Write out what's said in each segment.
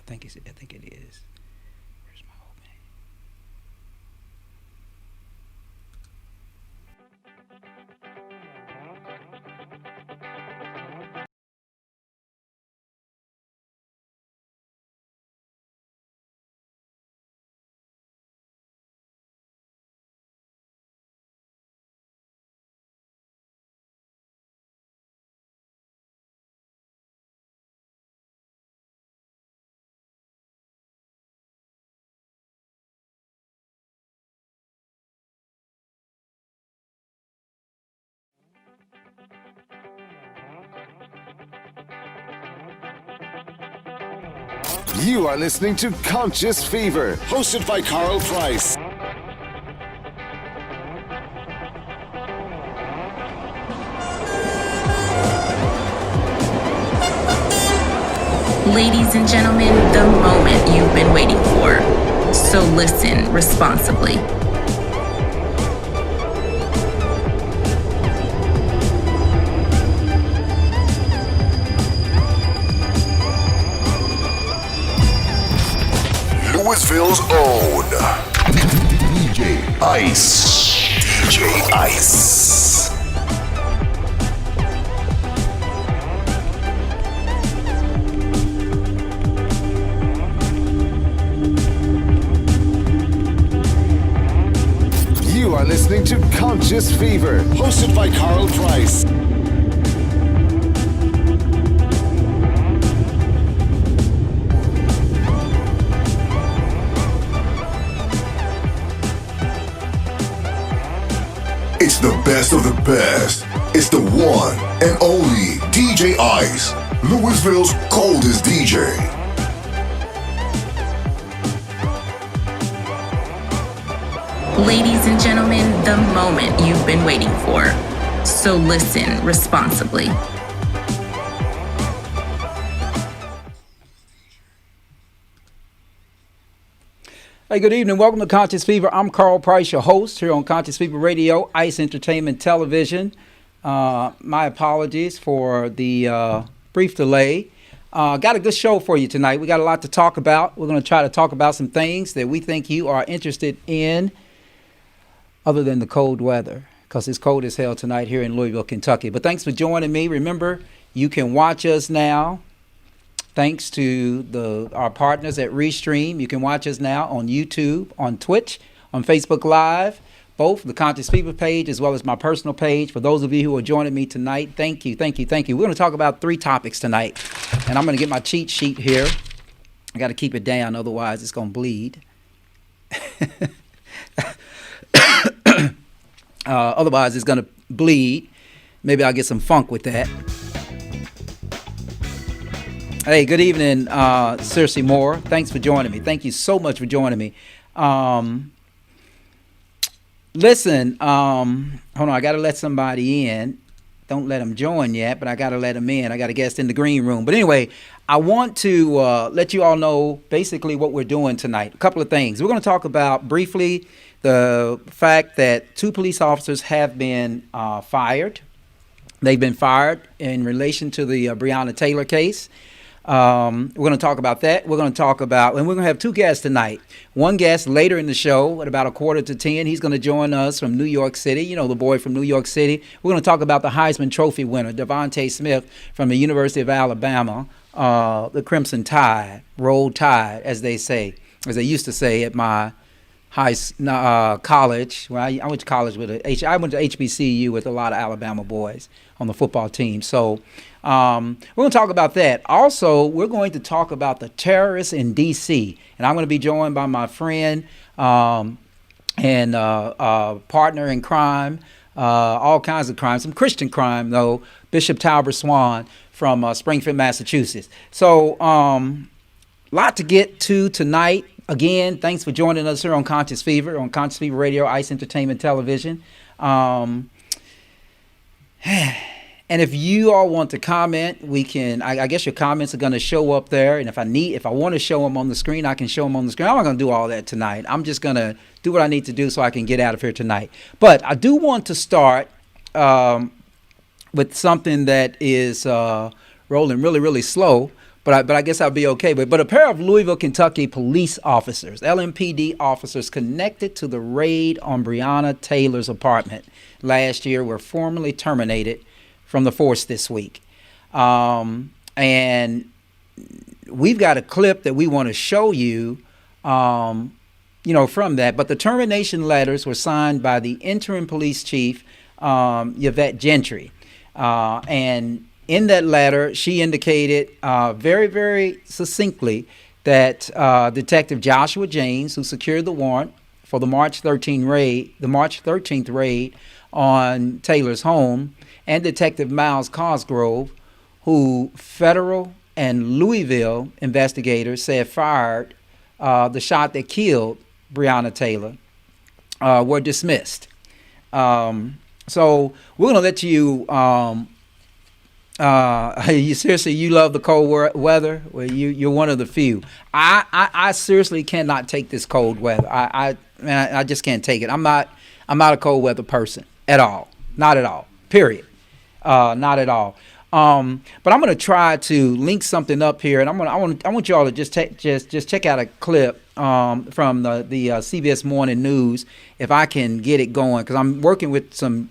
I think it is. Where's my opening? You are listening to Conscious Fever, hosted by Carl Price. Ladies and gentlemen, the moment you've been waiting for. So listen responsibly. Louisville's own DJ Ice. DJ Ice. You are listening to Conscious Fever, hosted by Carl Price. It's the best of the best. It's the one and only DJ Ice, Louisville's coldest DJ. Ladies and gentlemen, the moment you've been waiting for. So listen responsibly. Hey, good evening. Welcome to Conscious Fever. I'm Carl Price, your host here on Conscious Fever Radio, Ice Entertainment Television. My apologies for the brief delay. Got a good show for you tonight. We got a lot to talk about. We're going to try to talk about some things that we think you are interested in other than the cold weather, because it's cold as hell tonight here in Louisville, Kentucky. But thanks for joining me. Remember, you can watch us now. Thanks to our partners at Restream. You can watch us now on YouTube, on Twitch, on Facebook Live, both the Conscious Fever page as well as my personal page. For those of you who are joining me tonight, thank you, thank you, thank you. We're going to talk about 3 topics tonight, and I'm going to get my cheat sheet here. I got to keep it down, otherwise it's going to bleed. Otherwise it's going to bleed. Maybe I'll get some funk with that. Hey, good evening, Circe Moore. Thanks for joining me. Thank you so much for joining me. Listen, hold on. I got to let somebody in. Don't let them join yet, but I got to let them in. I got a guest in the green room. But anyway, I want to let you all know basically what we're doing tonight. A couple of things. We're going to talk about briefly the fact that 2 police officers have been fired. They've been fired in relation to the Breonna Taylor case. We're going to talk about that. We're going to talk about, and we're going to have 2 guests tonight. One guest later in the show at about 9:45. He's going to join us from New York City. You know, the boy from New York City. We're going to talk about the Heisman Trophy winner, Devontae Smith from the University of Alabama. The Crimson Tide, Roll Tide, as they say, as they used to say at my college. Well, I went to college with I went to HBCU with a lot of Alabama boys on the football team. So we're going to talk about that. Also, we're going to talk about the terrorists in D.C. And I'm going to be joined by my friend and partner in crime, all kinds of crime, some Christian crime, though, Bishop Talbert Swan from Springfield, Massachusetts. So lot to get to tonight. Again, thanks for joining us here on Conscious Fever, on Conscious Fever Radio, Ice Entertainment Television. And if you all want to comment, we can. I guess your comments are going to show up there. And if I want to show them on the screen, I can show them on the screen. I'm not going to do all that tonight. I'm just going to do what I need to do so I can get out of here tonight. But I do want to start with something that is rolling really, really slow. but I guess I'll be okay. But a pair of Louisville, Kentucky police officers, LMPD officers connected to the raid on Breonna Taylor's apartment last year were formally terminated from the force this week. And we've got a clip that we want to show you, from that. But the termination letters were signed by the interim police chief, Yvette Gentry. And in that letter, she indicated very, very succinctly that Detective Joshua James, who secured the warrant for the March 13th raid on Taylor's home, and Detective Miles Cosgrove, who federal and Louisville investigators said fired the shot that killed Breonna Taylor, were dismissed. So we're going to let you, you seriously, you love the cold weather? Well, you're one of the few. I seriously cannot take this cold weather. I just can't take it. I'm not a cold weather person at all. Not at all. Period. Not at all. But I'm going to try to link something up here, and I want y'all to just check out a clip from the CBS Morning News, if I can get it going, because I'm working with some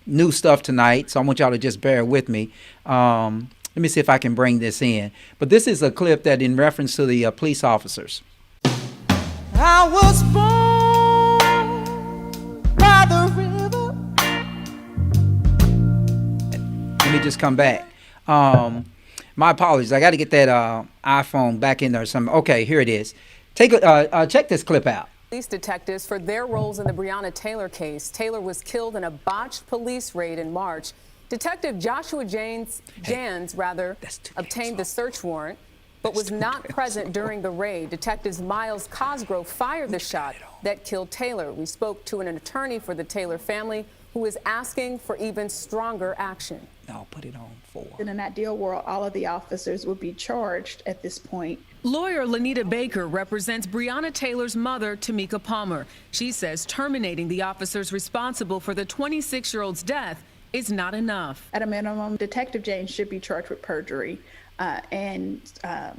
new stuff tonight, so I want y'all to just bear with me. Let me see if I can bring this in. But this is a clip that in reference to the police officers. I was born by the river. Let me just come back. My apologies. I got to get that iPhone back in there. Okay, here it is. Check this clip out. Police detectives for their roles in the Breonna Taylor case. Taylor was killed in a botched police raid in March. Detective Joshua Jans obtained the search warrant, but was not present during the raid. Detectives Miles Cosgrove fired the shot that killed Taylor. We spoke to an attorney for the Taylor family who is asking for even stronger action. No, put it on 4. In an ideal world, all of the officers would be charged at this point. Lawyer Lanita Baker represents Breonna Taylor's mother, Tamika Palmer. She says terminating the officers responsible for the 26-year-old's death is not enough. At a minimum, Detective James should be charged with perjury, and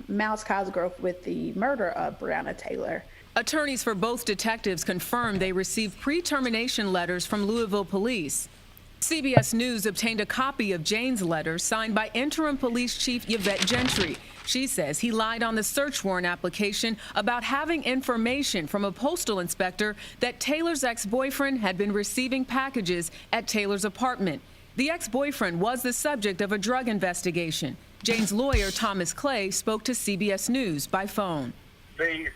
Miles Cosgrove with the murder of Breonna Taylor. Attorneys for both detectives confirmed they received pre-termination letters from Louisville police. CBS News obtained a copy of Jane's letter signed by interim police chief Yvette Gentry. She says he lied on the search warrant application about having information from a postal inspector that Taylor's ex-boyfriend had been receiving packages at Taylor's apartment. The ex-boyfriend was the subject of a drug investigation. Jane's lawyer, Thomas Clay, spoke to CBS News by phone. The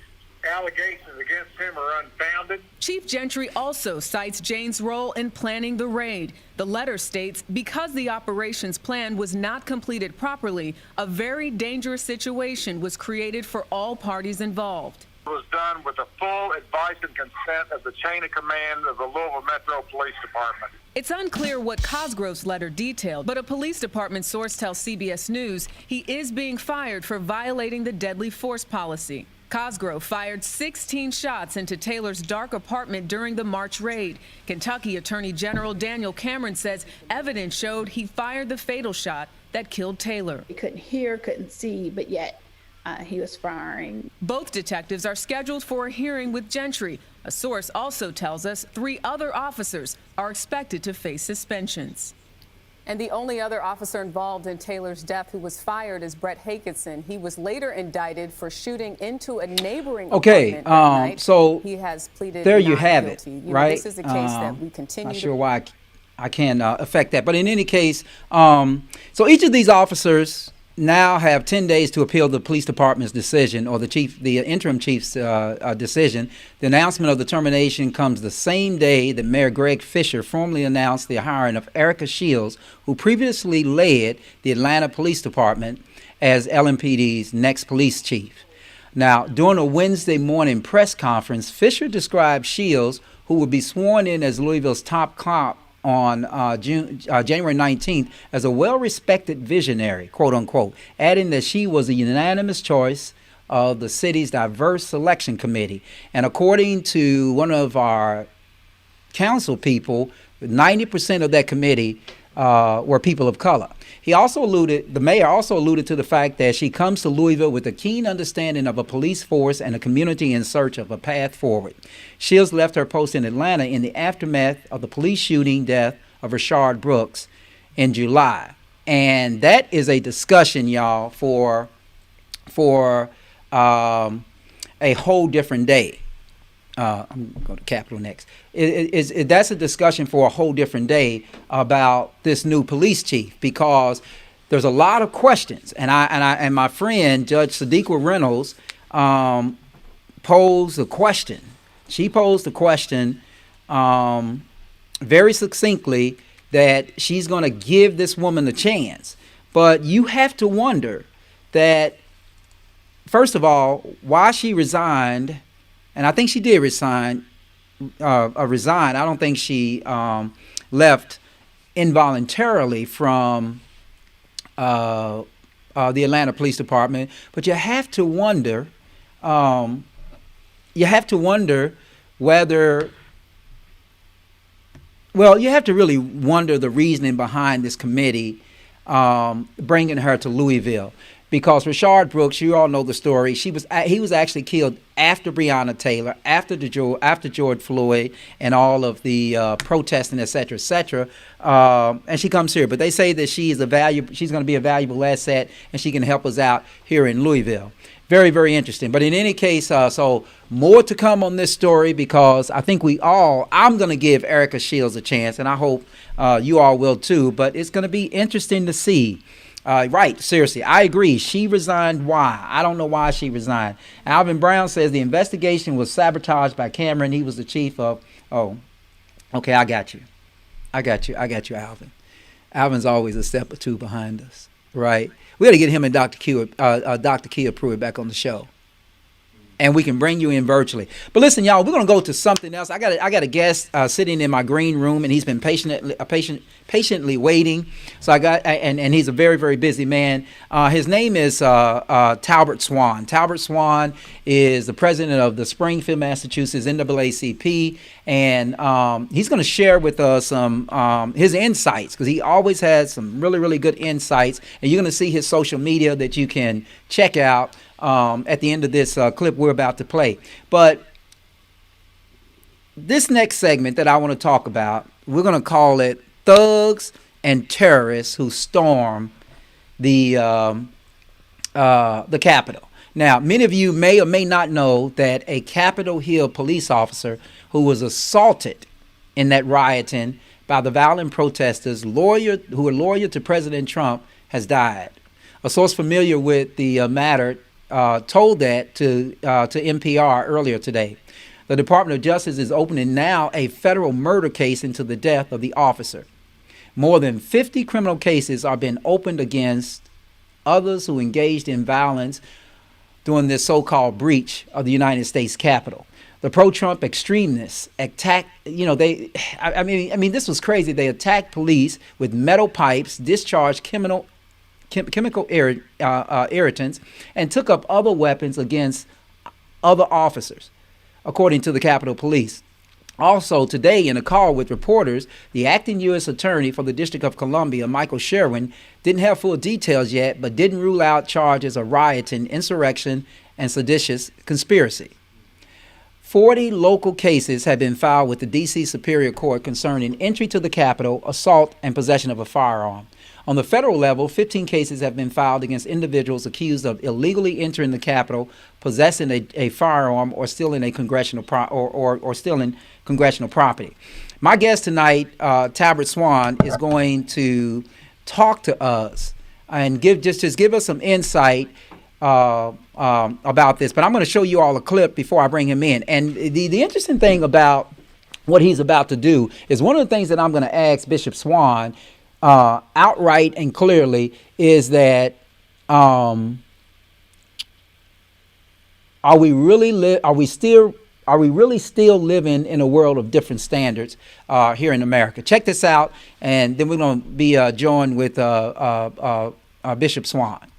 allegations against him are unfounded. Chief Gentry also cites Jane's role in planning the raid. The letter states, because the operations plan was not completed properly, a very dangerous situation was created for all parties involved. It was done with the full advice and consent of the chain of command of the Louisville Metro Police Department. It's unclear what Cosgrove's letter detailed, but a police department source tells CBS News he is being fired for violating the deadly force policy. Cosgrove fired 16 shots into Taylor's dark apartment during the March raid. Kentucky Attorney General Daniel Cameron says evidence showed he fired the fatal shot that killed Taylor. He couldn't hear, couldn't see, but yet he was firing. Both detectives are scheduled for a hearing with Gentry. A source also tells us 3 other officers are expected to face suspensions. And the only other officer involved in Taylor's death who was fired is Brett Hakinson. He was later indicted for shooting into a neighboring apartment that night. So he has pleaded there not you have guilty. it, right? This is a case that we continue Not to... sure why I can't affect that. But in any case, so each of these officers now have 10 days to appeal the police department's decision, or the interim chief's decision. The announcement of the termination comes the same day that Mayor Greg Fisher formally announced the hiring of Erica Shields, who previously led the Atlanta Police Department, as LMPD's next police chief. Now, during a Wednesday morning press conference, Fisher described Shields, who would be sworn in as Louisville's top cop on January 19th, as a well-respected visionary, quote unquote, adding that she was a unanimous choice of the city's diverse selection committee. And according to one of our council people, 90% of that committee were people of color. The mayor also alluded to the fact that she comes to Louisville with a keen understanding of a police force and a community in search of a path forward. Shields left her post in Atlanta in the aftermath of the police shooting death of Rashard Brooks in July. And that is a discussion, y'all, for a whole different day. I'm going to go to Capitol next. That's a discussion for a whole different day about this new police chief, because there's a lot of questions. And my friend Judge Sadiqa Reynolds posed a question. She posed a question very succinctly that she's going to give this woman a chance. But you have to wonder that, first of all, why she resigned. And I think she did resign. I don't think she left involuntarily from the Atlanta Police Department. But you have to wonder. Whether. Well, you have to really wonder the reasoning behind this committee bringing her to Louisville. Because Rashard Brooks, you all know the story. He was actually killed after Breonna Taylor, after George Floyd, and all of the protesting, et cetera, and she comes here. But they say that she's going to be a valuable asset, and she can help us out here in Louisville. Very, very interesting. But in any case, so more to come on this story, because I think I'm going to give Erica Shields a chance, and I hope you all will too. But it's going to be interesting to see. Right, seriously, I agree. She resigned. Why? I don't know why she resigned. Alvin Brown says the investigation was sabotaged by Cameron. He was the chief of. Oh, okay, I got you, Alvin. Alvin's always a step or two behind us, right? We got to get him and Dr. Kia Pruitt back on the show, and we can bring you in virtually. But listen, y'all, we're gonna go to something else. I got a guest sitting in my green room, and he's been patiently waiting. So and he's a very, very busy man. His name is Talbert Swan. Talbert Swan is the president of the Springfield, Massachusetts NAACP, and he's going to share with us some his insights, because he always has some really, really good insights. And you're going to see his social media that you can check out at the end of this clip we're about to play. But this next segment that I want to talk about, we're going to call it Thugs and Terrorists Who Storm the Capitol. Now, many of you may or may not know that a Capitol Hill police officer who was assaulted in that rioting by the violent protesters, who were loyal to President Trump, has died. A source familiar with the matter told that to NPR earlier today. The Department of Justice is opening now a federal murder case into the death of the officer. More than 50 criminal cases are being opened against others who engaged in violence during this so-called breach of the United States Capitol. The pro-Trump extremists attacked, this was crazy. They attacked police with metal pipes, discharged chemical irritants, and took up other weapons against other officers, according to the Capitol Police. Also today, in a call with reporters, the acting U.S. Attorney for the District of Columbia, Michael Sherwin, didn't have full details yet, but didn't rule out charges of rioting, insurrection, and seditious conspiracy. 40 local cases have been filed with the D.C. Superior Court concerning entry to the Capitol, assault, and possession of a firearm. On the federal level, 15 cases have been filed against individuals accused of illegally entering the Capitol, possessing a firearm, or stealing a congressional or stealing congressional property. My guest tonight, Talbert Swan, is going to talk to us and give us some insight about this. But I'm going to show you all a clip before I bring him in. And the interesting thing about what he's about to do is, one of the things that I'm going to ask Bishop Swan outright and clearly is that are we really still living in a world of different standards here in America? Check this out, and then we're going to be joined with Bishop Swan.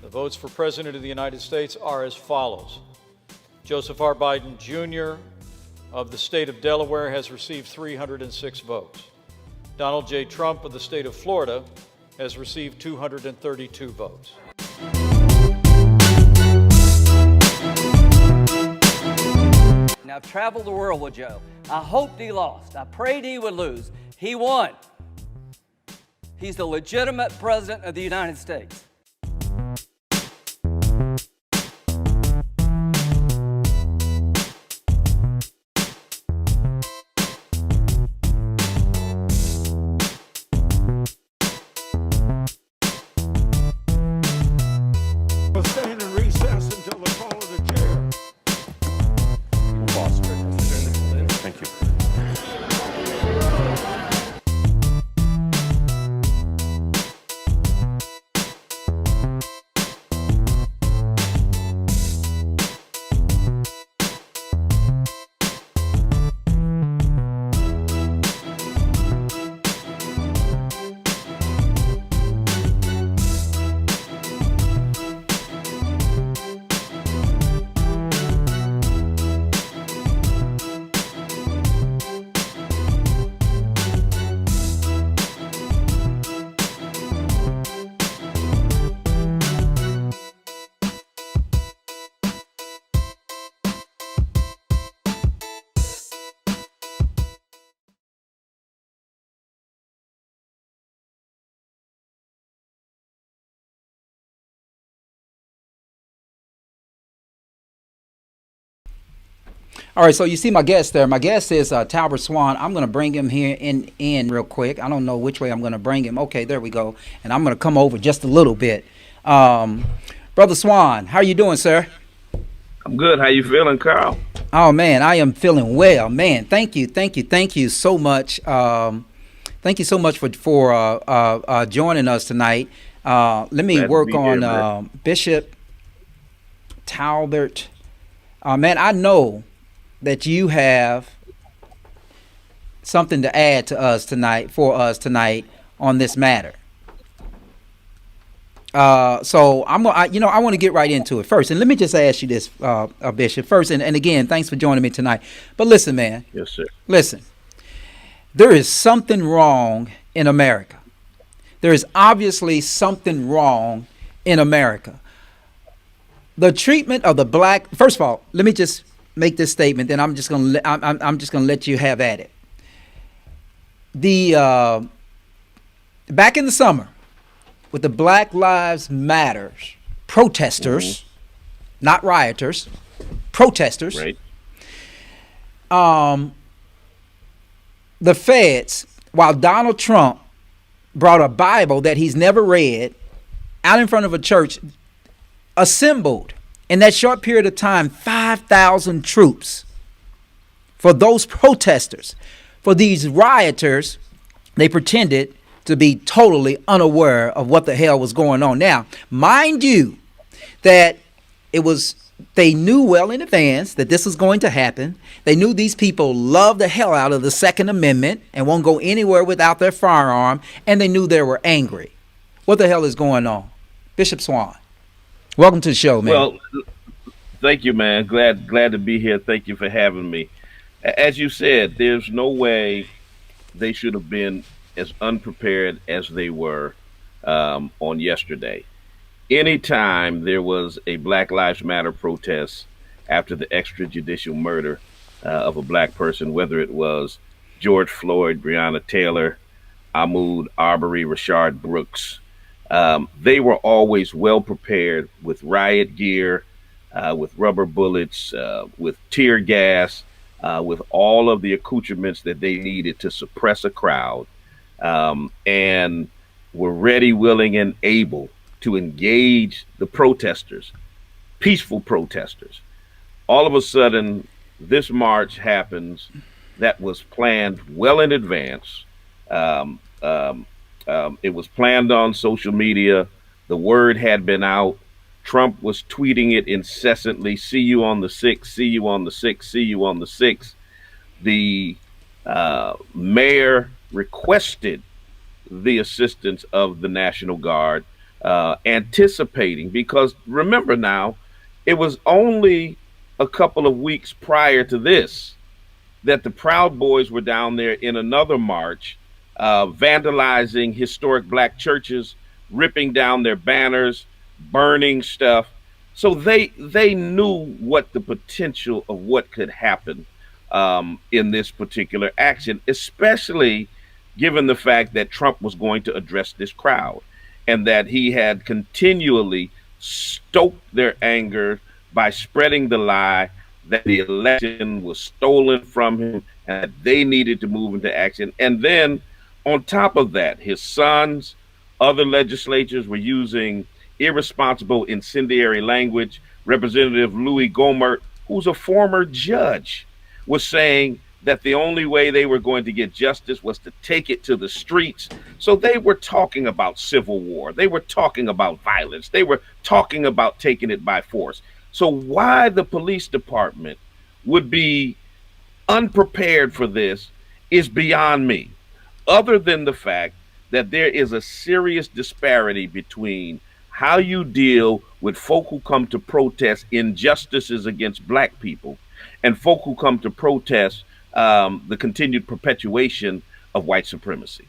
The votes for President of the United States are as follows: Joseph R. Biden Jr., of the state of Delaware has received 306 votes. Donald J. Trump of the state of Florida has received 232 votes. Now, I've traveled the world with Joe. I hoped he lost. I prayed he would lose. He won. He's the legitimate president of the United States. We'll stand in recess until the call of the chair. Thank you. All right, so you see my guest there. My guest is Talbert Swan. I'm going to bring him here in real quick. I don't know which way I'm going to bring him. Okay, there we go. And I'm going to come over just a little bit. Brother Swan, how are you doing, sir? I'm good. How you feeling, Carl? Oh, man, I am feeling well. Man, thank you so much. Thank you so much for joining us tonight. Let me Glad to work be on here, Bishop Talbert. Man, I know that you have something to add to us tonight, on this matter. So I want to get right into it first, and let me just ask you this, Bishop, first, and again, thanks for joining me tonight. But listen, man. Yes, sir. Listen, there is something wrong in America. There is obviously something wrong in America. The treatment of the black. First of all, let me just make this statement. Then I'm just gonna let you have at it. The back in the summer, with the Black Lives Matter protesters, not rioters, protesters. Right. The feds, while Donald Trump brought a Bible that he's never read out in front of a church, assembled in that short period of time 5,000 troops for those protesters. For these rioters, they pretended to be totally unaware of what the hell was going on. Now, mind you, that they knew well in advance that this was going to happen. They knew these people love the hell out of the Second Amendment and won't go anywhere without their firearm, and they knew they were angry. What the hell is going on? Bishop Swan, welcome to the show, man. Well, thank you, man. Glad to be here. Thank you for having me. As you said, there's no way they should have been as unprepared as they were on yesterday. Anytime there was a Black Lives Matter protest after the extrajudicial murder of a black person, whether it was George Floyd, Breonna Taylor, Ahmaud Arbery, Rashard Brooks, they were always well prepared with riot gear, with rubber bullets, with tear gas, with all of the accoutrements that they needed to suppress a crowd, and were ready, willing, and able to engage the protesters, peaceful protesters. All of a sudden, this march happens that was planned well in advance. It was planned on social media. The word had been out. Trump was tweeting it incessantly. See you on the 6th, see you on the 6th, see you on the 6th. The mayor requested the assistance of the National Guard, anticipating, because remember now, it was only a couple of weeks prior to this that the Proud Boys were down there in another march, vandalizing historic black churches, ripping down their banners, burning stuff. So they knew what the potential of what could happen in this particular action, especially given the fact that Trump was going to address this crowd and that he had continually stoked their anger by spreading the lie that the election was stolen from him and that they needed to move into action. And then on top of that, his sons, other legislators were using irresponsible, incendiary language. Representative Louis Gohmert, who's a former judge, was saying that the only way they were going to get justice was to take it to the streets. So they were talking about civil war. They were talking about violence. They were talking about taking it by force. So why the police department would be unprepared for this is beyond me, other than the fact that there is a serious disparity between how you deal with folk who come to protest injustices against black people and folk who come to protest the continued perpetuation of white supremacy.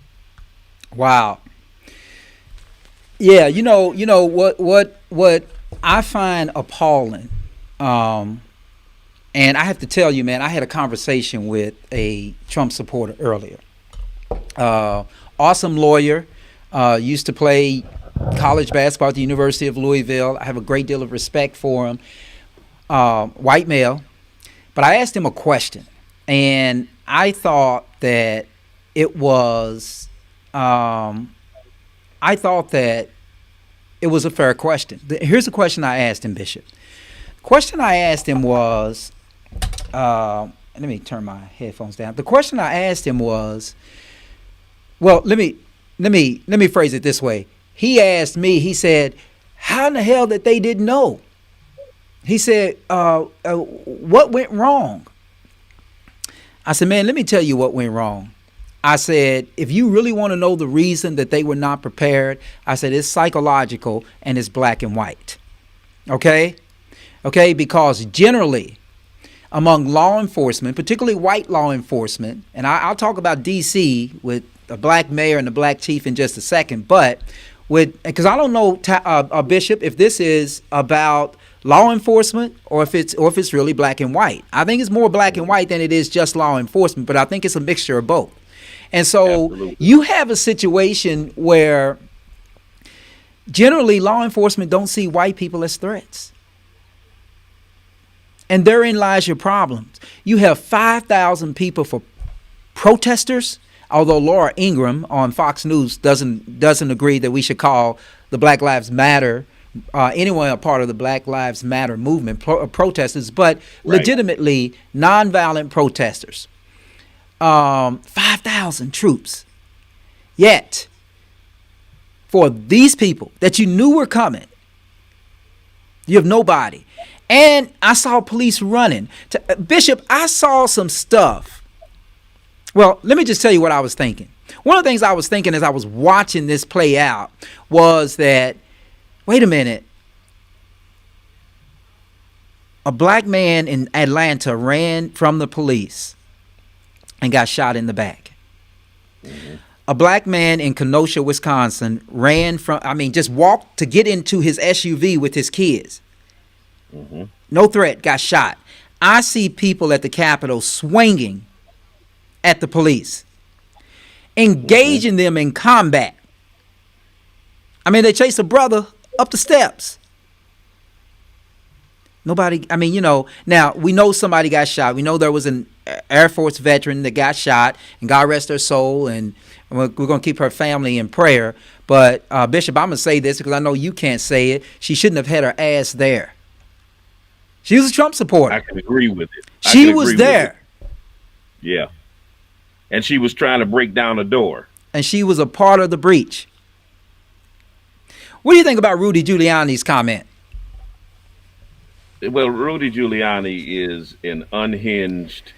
Wow. Yeah, you know what I find appalling, and I have to tell you, man, I had a conversation with a Trump supporter earlier. Awesome lawyer, used to play college basketball at the University of Louisville. I have a great deal of respect for him. White male. But I asked him a question, and I thought that it was, a fair question. Here's the question I asked him, Bishop. The question I asked him was, let me turn my headphones down. The question I asked him was, well, let me phrase it this way. He asked me, he said, how in the hell that they didn't know? He said, what went wrong? I said, man, let me tell you what went wrong. I said, if you really want to know the reason that they were not prepared, I said, it's psychological and it's black and white. Okay? Okay, because generally among law enforcement, particularly white law enforcement, and I'll talk about D.C. with a black mayor and a black chief in just a second, but because I don't know, Bishop, if this is about law enforcement or if it's really black and white. I think it's more black and white than it is just law enforcement, but I think it's a mixture of both. And so Absolutely. You have a situation where generally law enforcement don't see white people as threats. And therein lies your problems. You have 5,000 people for protesters, although Laura Ingraham on Fox News doesn't agree that we should call the Black Lives Matter anyone a part of the Black Lives Matter movement, protesters, but legitimately nonviolent protesters. 5,000 troops. Yet, for these people that you knew were coming, you have nobody. And I saw police running. Bishop, I saw some stuff. Well, let me just tell you what I was thinking. One of the things I was thinking as I was watching this play out was that, wait a minute, a black man in Atlanta ran from the police and got shot in the back. Mm-hmm. A black man in Kenosha, Wisconsin just walked to get into his SUV with his kids. Mm-hmm. No threat, got shot. I see people at the Capitol swinging at the police, engaging them in combat. I mean, they chased a brother up the steps. Nobody, now we know somebody got shot. We know there was an Air Force veteran that got shot, and God rest her soul, and we're going to keep her family in prayer. But Bishop, I'm going to say this because I know you can't say it. She shouldn't have had her ass there. She was a Trump supporter. I can agree with it. She was there. Yeah. And she was trying to break down a door. And she was a part of the breach. What do you think about Rudy Giuliani's comment? Well, Rudy Giuliani is an unhinged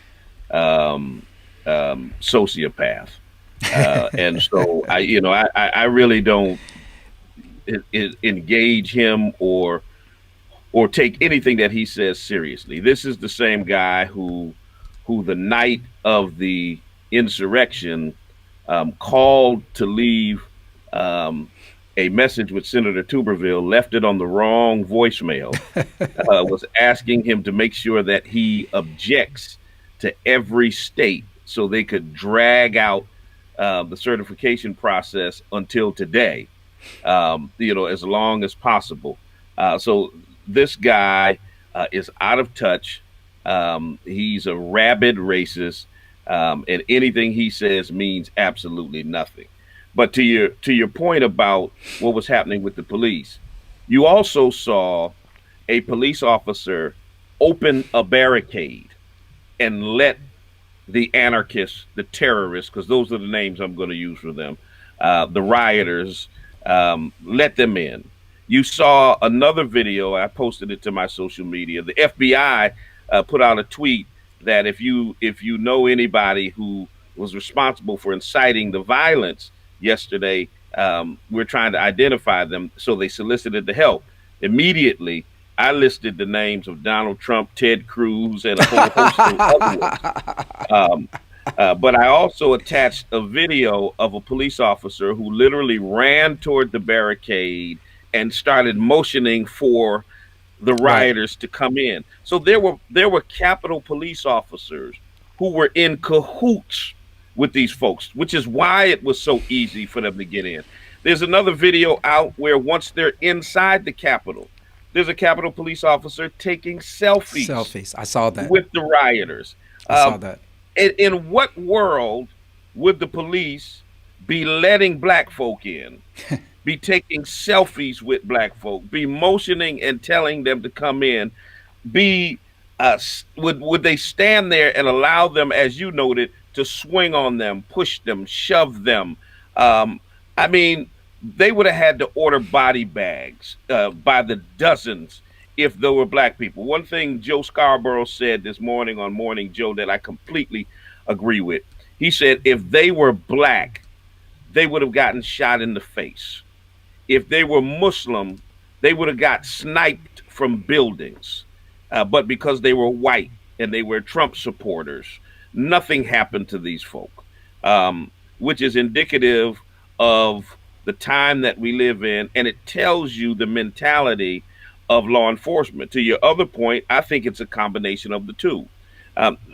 sociopath. And so I really don't engage him or take anything that he says seriously. This is the same guy who who the night of the insurrection called to leave a message with Senator Tuberville, left it on the wrong voicemail, was asking him to make sure that he objects to every state so they could drag out the certification process until today, as long as possible. So this guy is out of touch. He's a rabid racist, and anything he says means absolutely nothing. But to your point about what was happening with the police, you also saw a police officer open a barricade and let the anarchists, the terrorists, because those are the names I'm going to use for them, the rioters, let them in. You saw another video. I posted it to my social media. The FBI put out a tweet that if you know anybody who was responsible for inciting the violence yesterday, we're trying to identify them. So they solicited the help. Immediately, I listed the names of Donald Trump, Ted Cruz, and a whole host of other ones. But I also attached a video of a police officer who literally ran toward the barricade and started motioning for the rioters to come in. So there were Capitol police officers who were in cahoots with these folks, which is why it was so easy for them to get in. There's another video out where once they're inside the Capitol, there's a Capitol police officer taking selfies. I saw that. With the rioters. I saw that. In what world would the police be letting black folk in, be taking selfies with black folk, be motioning and telling them to come in, would they stand there and allow them, as you noted, to swing on them, push them, shove them? I mean, they would have had to order body bags by the dozens if there were black people. One thing Joe Scarborough said this morning on Morning Joe that I completely agree with. He said if they were black, they would have gotten shot in the face. If they were Muslim, they would have got sniped from buildings. But because they were white and they were Trump supporters, nothing happened to these folk, which is indicative of the time that we live in, and it tells you the mentality of law enforcement. To your other point, I think it's a combination of the two.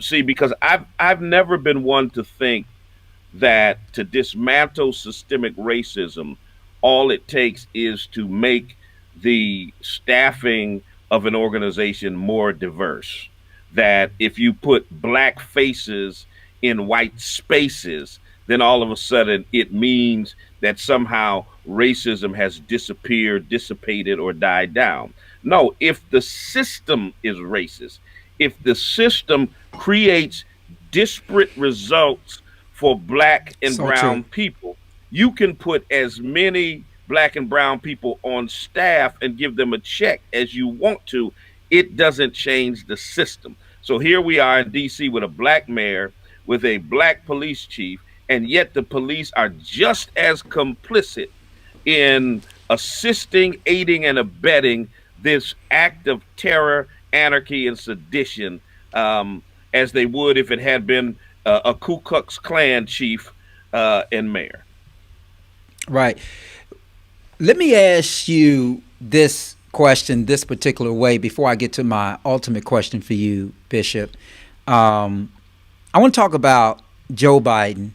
See, because I've never been one to think that to dismantle systemic racism, all it takes is to make the staffing of an organization more diverse. That if you put black faces in white spaces, then all of a sudden it means that somehow racism has disappeared, dissipated, or died down. No, if the system is racist, if the system creates disparate results for black and brown people, you can put as many black and brown people on staff and give them a check as you want to. It doesn't change the system. So here we are in DC with a black mayor, with a black police chief, and yet the police are just as complicit in assisting, aiding, and abetting this act of terror, anarchy, and sedition as they would if it had been a Ku Klux Klan chief and mayor. Right. Let me ask you this question this particular way before I get to my ultimate question for you, Bishop. I want to talk about Joe Biden.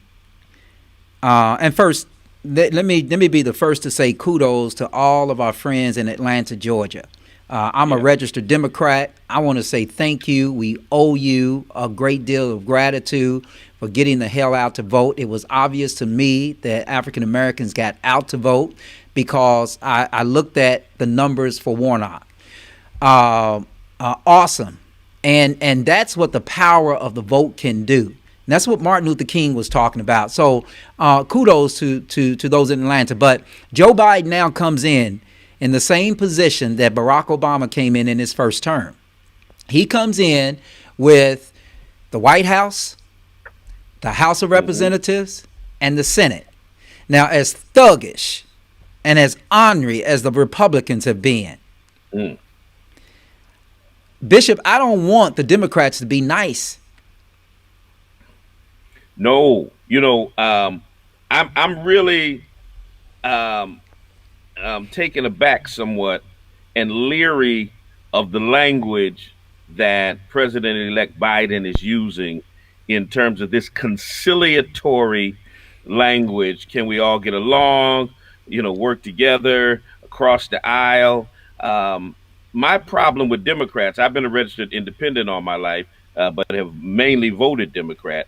And first, let me be the first to say kudos to all of our friends in Atlanta, Georgia. I'm a registered Democrat. I want to say thank you. We owe you a great deal of gratitude for getting the hell out to vote. It was obvious to me that African Americans got out to vote because I looked at the numbers for Warnock. Awesome. And that's what the power of the vote can do. And that's what Martin Luther King was talking about. So kudos to those in Atlanta. But Joe Biden now comes in the same position that Barack Obama came in his first term. He comes in with the White House, the House of Representatives, and the Senate. Now, as thuggish and as ornery as the Republicans have been, Bishop, I don't want the Democrats to be nice No, I'm really um, taken aback somewhat and leery of the language that President-elect Biden is using in terms of this conciliatory language. Can we all get along? Work together across the aisle. My problem with Democrats, I've been a registered independent all my life, but have mainly voted Democrat.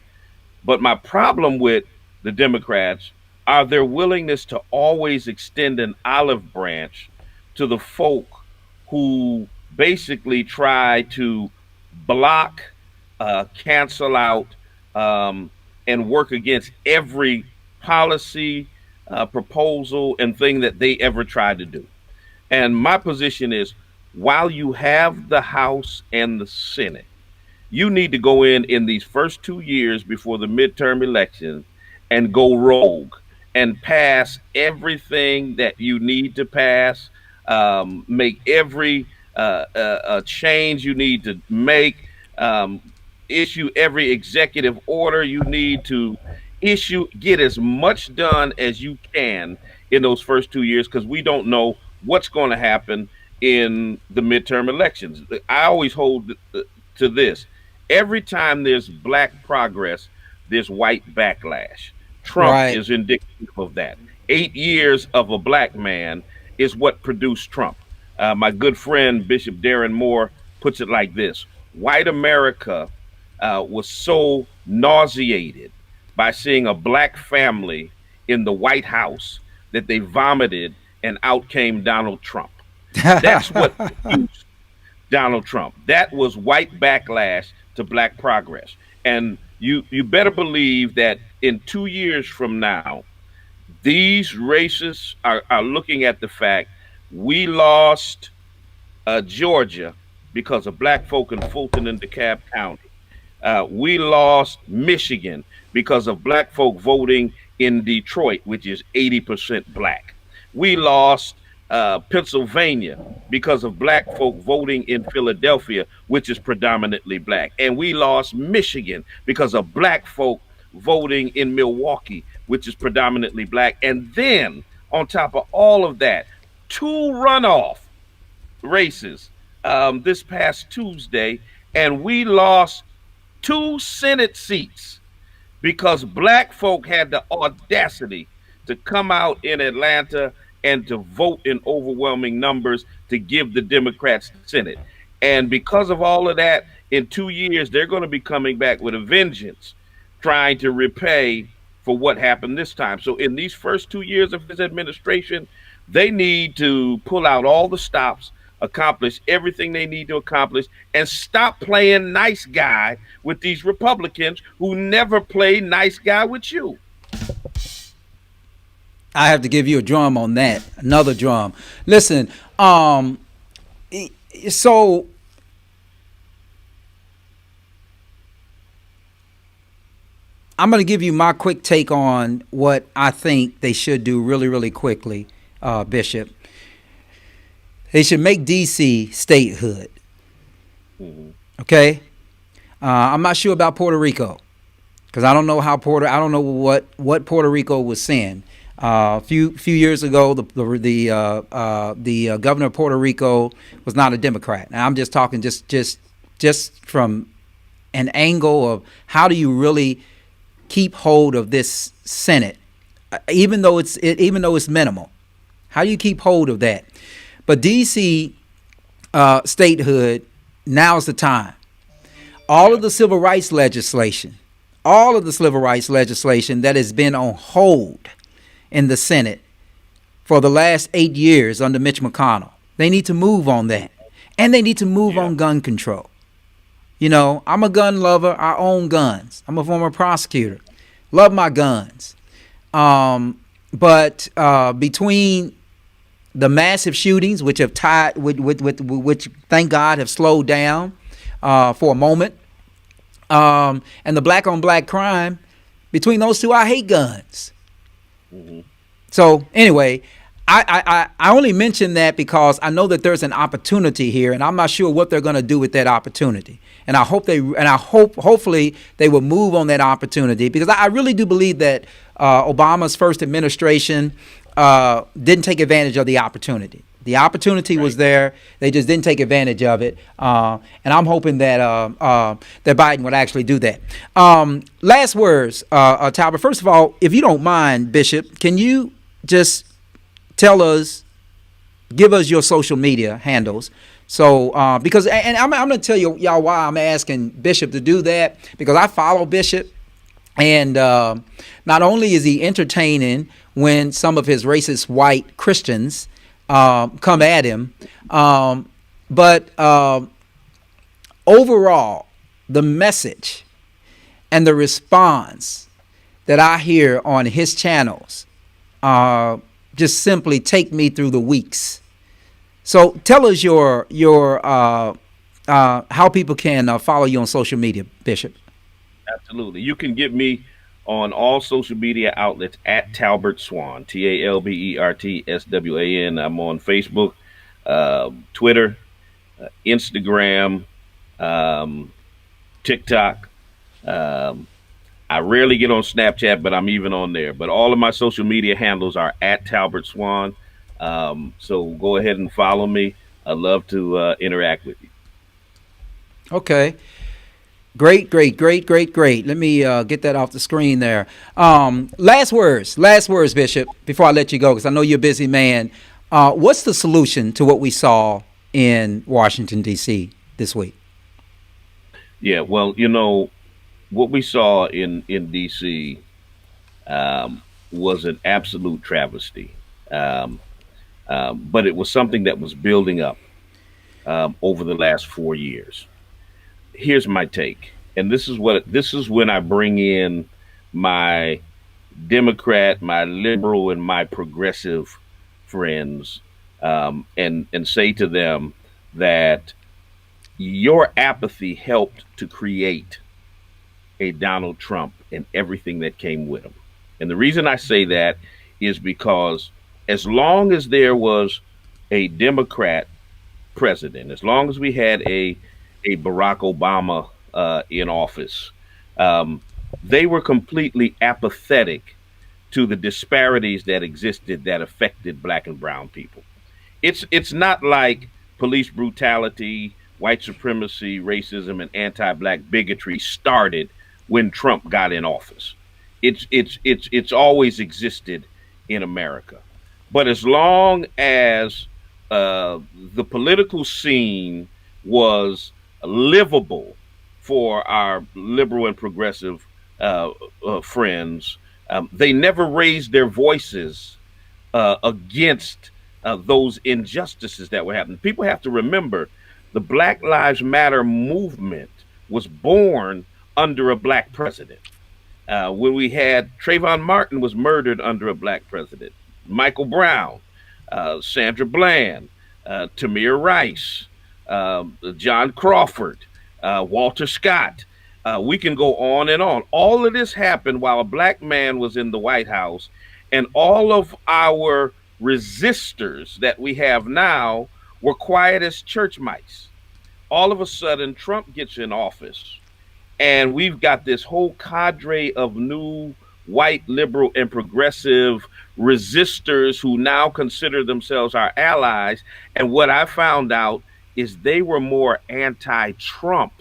But my problem with the Democrats are their willingness to always extend an olive branch to the folk who basically try to block, cancel out, and work against every policy, proposal, and thing that they ever tried to do. And my position is, while you have the House and the Senate, you need to go in these first 2 years before the midterm elections and go rogue and pass everything that you need to pass, make every change you need to make, issue every executive order you need to issue, get as much done as you can in those first 2 years, because we don't know what's going to happen in the midterm elections. I always hold to this. Every time there's black progress, there's white backlash. Trump Right. is indicative of that. 8 years of a black man is what produced Trump. My good friend, Bishop Darren Moore, puts it like this. White America was so nauseated by seeing a black family in the White House that they vomited, and out came Donald Trump. That's what produced Donald Trump. That was white backlash to black progress. And you better believe that in 2 years from now, these racists are looking at the fact we lost Georgia because of black folk in Fulton and DeKalb County. We lost Michigan because of black folk voting in Detroit, which is 80% black. We lost Pennsylvania because of black folk voting in Philadelphia, which is predominantly black. And we lost Michigan because of black folk voting in Milwaukee, which is predominantly black. And then on top of all of that, 2 runoff races this past Tuesday, and we lost 2 Senate seats because black folk had the audacity to come out in Atlanta and to vote in overwhelming numbers to give the Democrats the Senate. And because of all of that, in 2 years, they're going to be coming back with a vengeance, trying to repay for what happened this time. So in these first 2 years of his administration, they need to pull out all the stops, accomplish everything they need to accomplish, and stop playing nice guy with these Republicans who never play nice guy with you. I have to give you a drum on that. Another drum. Listen, so I'm going to give you my quick take on what I think they should do really, really quickly, Bishop. They should make D.C. statehood. Okay? I'm not sure about Puerto Rico because I don't know how I don't know what Puerto Rico was saying. A few years ago, the governor of Puerto Rico was not a Democrat. Now I'm just talking just from an angle of how do you really keep hold of this Senate, even though it's minimal. How do you keep hold of that? But D.C. statehood, now's the time. All of the civil rights legislation that has been on hold in the Senate for the last 8 years under Mitch McConnell, they need to move on that. And they need to move on gun control. You know, I'm a gun lover. I own guns. I'm a former prosecutor. Love my guns. But between the massive shootings, which have which thank God have slowed down for a moment, and the black on black crime, between those two, I hate guns. So anyway, I only mention that because I know that there's an opportunity here, and I'm not sure what they're going to do with that opportunity. And I hope hopefully they will move on that opportunity, because I really do believe that Obama's first administration didn't take advantage of the opportunity. The opportunity was there. They just didn't take advantage of it. And I'm hoping that that Biden would actually do that. Last words, Talbot. First of all, if you don't mind, Bishop, can you just give us your social media handles? So because I'm going to tell y'all why I'm asking Bishop to do that, because I follow Bishop. And not only is he entertaining when some of his racist white Christians come at him, but overall, the message and the response that I hear on his channels just simply take me through the weeks. So tell us how people can follow you on social media, Bishop. Absolutely. You can get me on all social media outlets at Talbert Swan, TalbertSwan. I'm on Facebook, Twitter, Instagram, TikTok. I rarely get on Snapchat, but I'm even on there. But all of my social media handles are at Talbert Swan. So go ahead and follow me. I'd love to interact with you. Okay. Great. Let me get that off the screen there. Last words, Bishop, before I let you go, because I know you're a busy man. What's the solution to what we saw in Washington, D.C. this week? Yeah, well, what we saw in D.C. Was an absolute travesty. But it was something that was building up over the last 4 years. Here's my take, and this is when I bring in my Democrat, my liberal, and my progressive friends, and say to them that your apathy helped to create a Donald Trump and everything that came with him. And the reason I say that is because as long as there was a Democrat president, as long as we had a Barack Obama in office, they were completely apathetic to the disparities that existed that affected black and brown people. It's not like police brutality, white supremacy, racism, and anti-black bigotry started when Trump got in office. It's always existed in America. But as long as the political scene was livable for our liberal and progressive friends, they never raised their voices against those injustices that were happening. People have to remember the Black Lives Matter movement was born under a black president. When we had Trayvon Martin was murdered under a black president, Michael Brown, Sandra Bland, Tamir Rice, John Crawford, Walter Scott. We can go on and on. All of this happened while a black man was in the White House, and all of our resistors that we have now were quiet as church mice. All of a sudden, Trump gets in office, and we've got this whole cadre of new white liberal and progressive resistors who now consider themselves our allies. And what I found out is they were more anti-Trump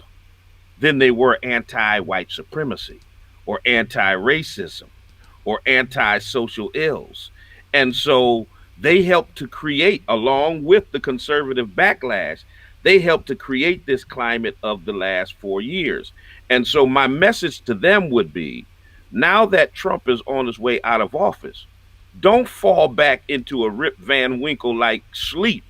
than they were anti-white supremacy or anti-racism or anti-social ills. And so they helped to create, along with the conservative backlash, they helped to create this climate of the last 4 years. And so my message to them would be, now that Trump is on his way out of office, don't fall back into a Rip Van Winkle-like sleep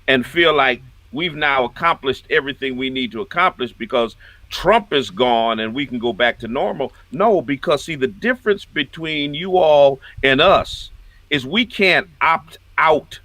and feel like we've now accomplished everything we need to accomplish because Trump is gone and we can go back to normal. No, because see, the difference between you all and us is we can't opt out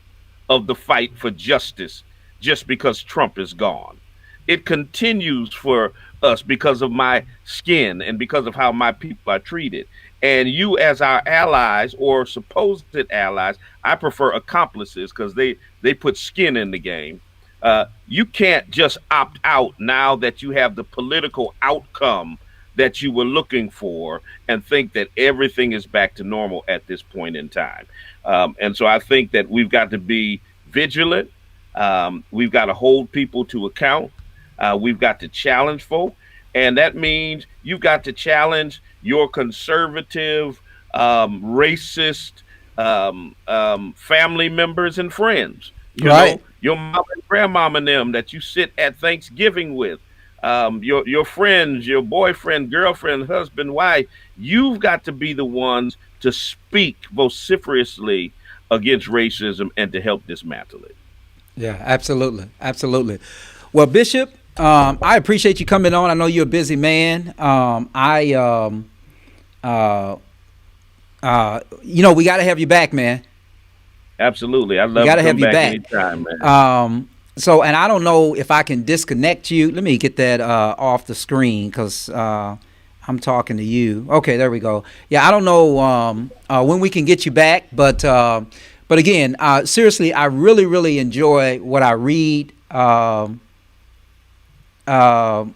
of the fight for justice just because Trump is gone. It continues for us because of my skin and because of how my people are treated. And you, as our allies or supposed allies, I prefer accomplices because they put skin in the game. You can't just opt out now that you have the political outcome that you were looking for and think that everything is back to normal at this point in time. And so I think that we've got to be vigilant. We've got to hold people to account. We've got to challenge folk. And that means you've got to challenge your conservative, racist family members and friends. You know, your mom and grandmama and them that you sit at Thanksgiving with, your friends, your boyfriend, girlfriend, husband, wife. You've got to be the ones to speak vociferously against racism and to help dismantle it. Yeah, absolutely. Absolutely. Well, Bishop, I appreciate you coming on. I know you're a busy man. You know, we got to have you back, man. Absolutely. I'd love to have you back anytime, man. So, and I don't know if I can disconnect you. Let me get that off the screen because I'm talking to you. Okay, there we go. Yeah, I don't know when we can get you back, but again, seriously, I really, really enjoy what I read. Hold on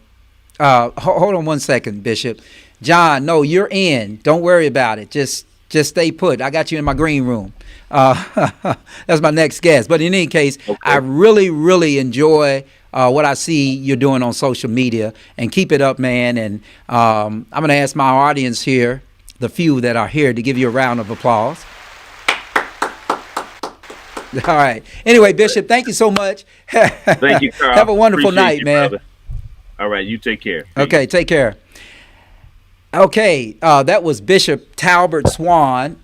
one second, Bishop. John, no, you're in. Don't worry about it. Just stay put. I got you in my green room. That's my next guest. But in any case, okay. I really, really enjoy what I see you're doing on social media, and keep it up, man. And I'm going to ask my audience here, the few that are here, to give you a round of applause. All right. Anyway, Bishop, thank you so much. Thank you, Carl. Have a wonderful night, you, man. Brother. All right. You take care. Okay. Take care. Okay. That was Bishop Talbert Swan.